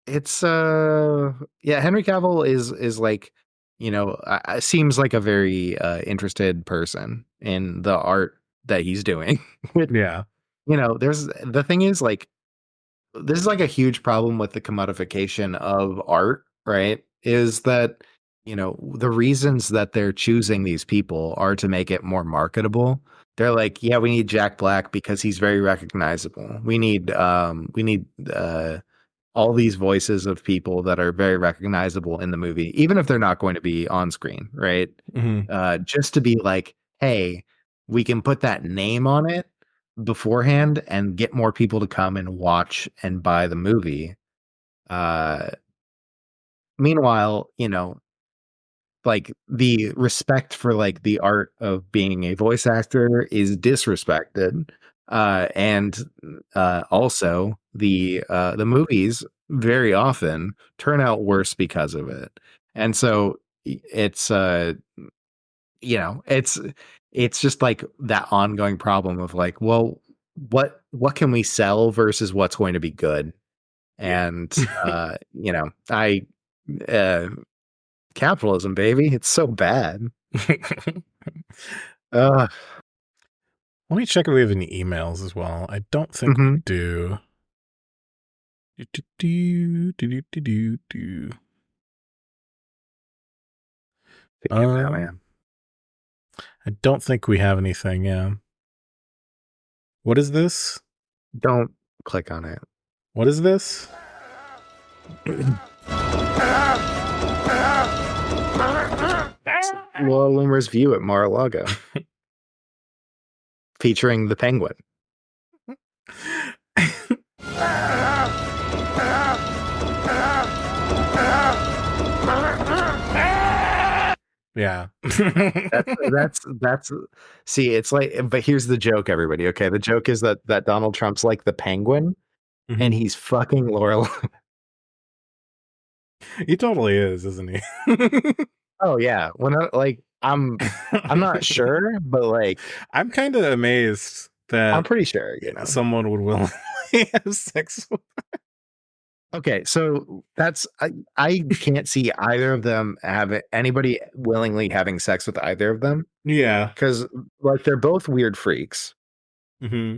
it's Henry Cavill is like, you know, seems like a very interested person in the art that he's doing. You know, the thing is like, this is like a huge problem with the commodification of art, right? Is that, you know, the reasons that they're choosing these people are to make it more marketable. They're like, yeah, we need Jack Black because he's very recognizable. We need all these voices of people that are very recognizable in the movie, even if they're not going to be on screen, right? Just to be like, hey, we can put that name on it beforehand and get more people to come and watch and buy the movie. Meanwhile, you know, like the respect for like the art of being a voice actor is disrespected. And also the movies very often turn out worse because of it. And so it's you know, it's just like that ongoing problem of like, well, what can we sell versus what's going to be good? And you know, capitalism, baby, it's so bad. Let me check if we have any emails as well. I don't think we do. I don't think we have anything. Yeah. What is this? Don't click on it. What is this? Laura Loomer's View at Mar-a-Lago. Featuring the penguin. Yeah. that's see, it's like, but here's the joke, everybody. Okay, the joke is that Donald Trump's like the penguin and he's fucking Laura. He totally is, isn't he? Oh yeah, when like I'm not sure, but like I'm kind of amazed that I'm pretty sure, someone would willingly have sex with. Okay, so I can't see either of them anybody willingly having sex with either of them. Yeah, because like they're both weird freaks, mm-hmm.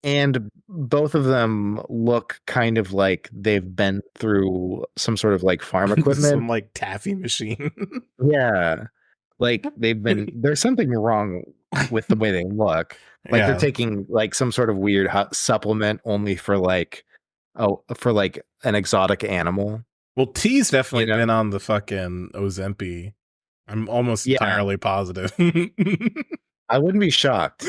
and both of them look kind of like they've been through some sort of like farm equipment, some like taffy machine. Yeah, like there's something wrong with the way they look. Like they're taking like some sort of weird supplement only for like an exotic animal. Well, T's definitely been on the fucking Ozempic. I'm almost entirely positive. I wouldn't be shocked,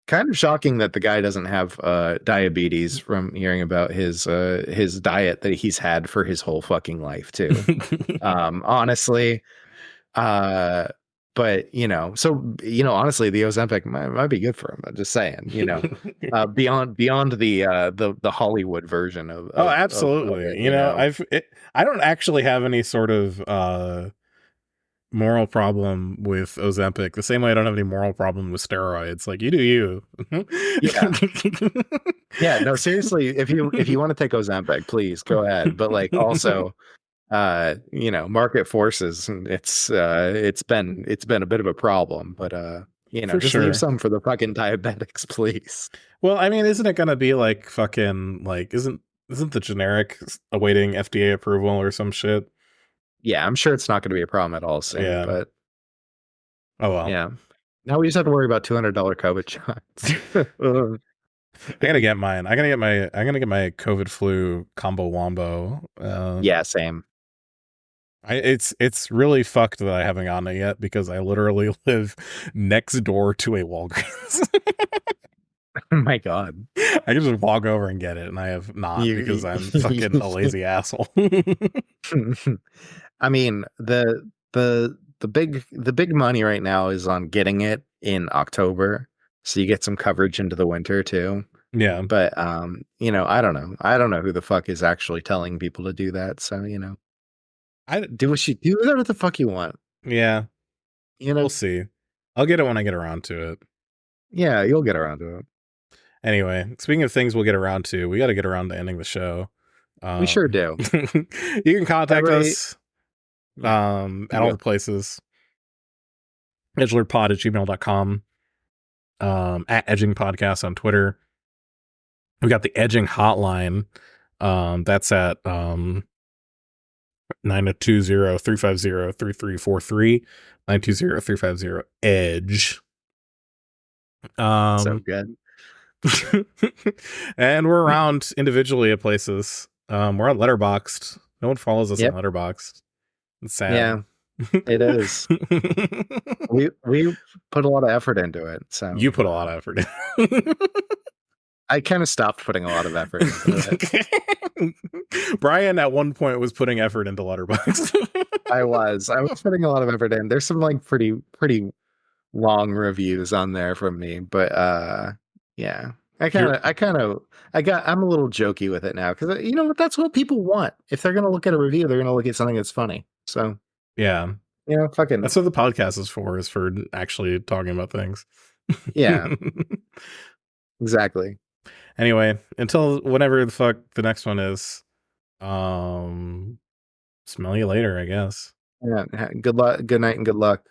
kind of shocking that the guy doesn't have diabetes from hearing about his diet that he's had for his whole fucking life too. Honestly, but honestly, the Ozempic might be good for him. I'm just saying, beyond the Hollywood version of absolutely. of it, I don't actually have any sort of moral problem with Ozempic, the same way I don't have any moral problem with steroids. Like, you do you. Yeah, no, seriously, if you want to take Ozempic, please go ahead, but like also market forces, it's been a bit of a problem, but just leave some for the fucking diabetics, please. Well, I mean, isn't it gonna be like fucking like isn't the generic awaiting FDA approval or some shit? Yeah, I'm sure it's not going to be a problem at all soon, but oh well. Yeah. Now we just have to worry about $200 COVID shots. I gotta get mine. I'm gonna get my COVID flu combo wombo. Yeah, same. It's really fucked that I haven't gotten it yet because I literally live next door to a Walgreens. Oh my god. I can just walk over and get it, and I have not because I'm fucking a lazy asshole. I mean, the big money right now is on getting it in October, so you get some coverage into the winter too. Yeah. But I don't know. I don't know who the fuck is actually telling people to do that, so I do whatever the fuck you want. Yeah. We'll see. I'll get it when I get around to it. Yeah, you'll get around to it. Anyway, speaking of things we'll get around to, we got to get around to ending the show. We sure do. You can contact us at all the places. edgelordpod@gmail.com, at Edging Podcast on Twitter. We got the Edging Hotline. That's at 920-350-3343, 920-350-EDGE. So good. And we're around individually at places. We're on Letterboxd. No one follows us on Letterboxd. It's sad. Yeah, it is. we put a lot of effort into it. So you put a lot of effort in. I kind of stopped putting a lot of effort into it. Brian at one point was putting effort into Letterboxd. I was putting a lot of effort in. There's some like pretty long reviews on there from me, but yeah, I'm a little jokey with it now because that's what people want. If they're gonna look at a review, they're gonna look at something that's funny. So yeah, fucking that's what the podcast is for actually talking about things. Yeah, exactly. Anyway, until whenever the fuck the next one is, smell you later, I guess. Yeah, good luck, good night, and good luck.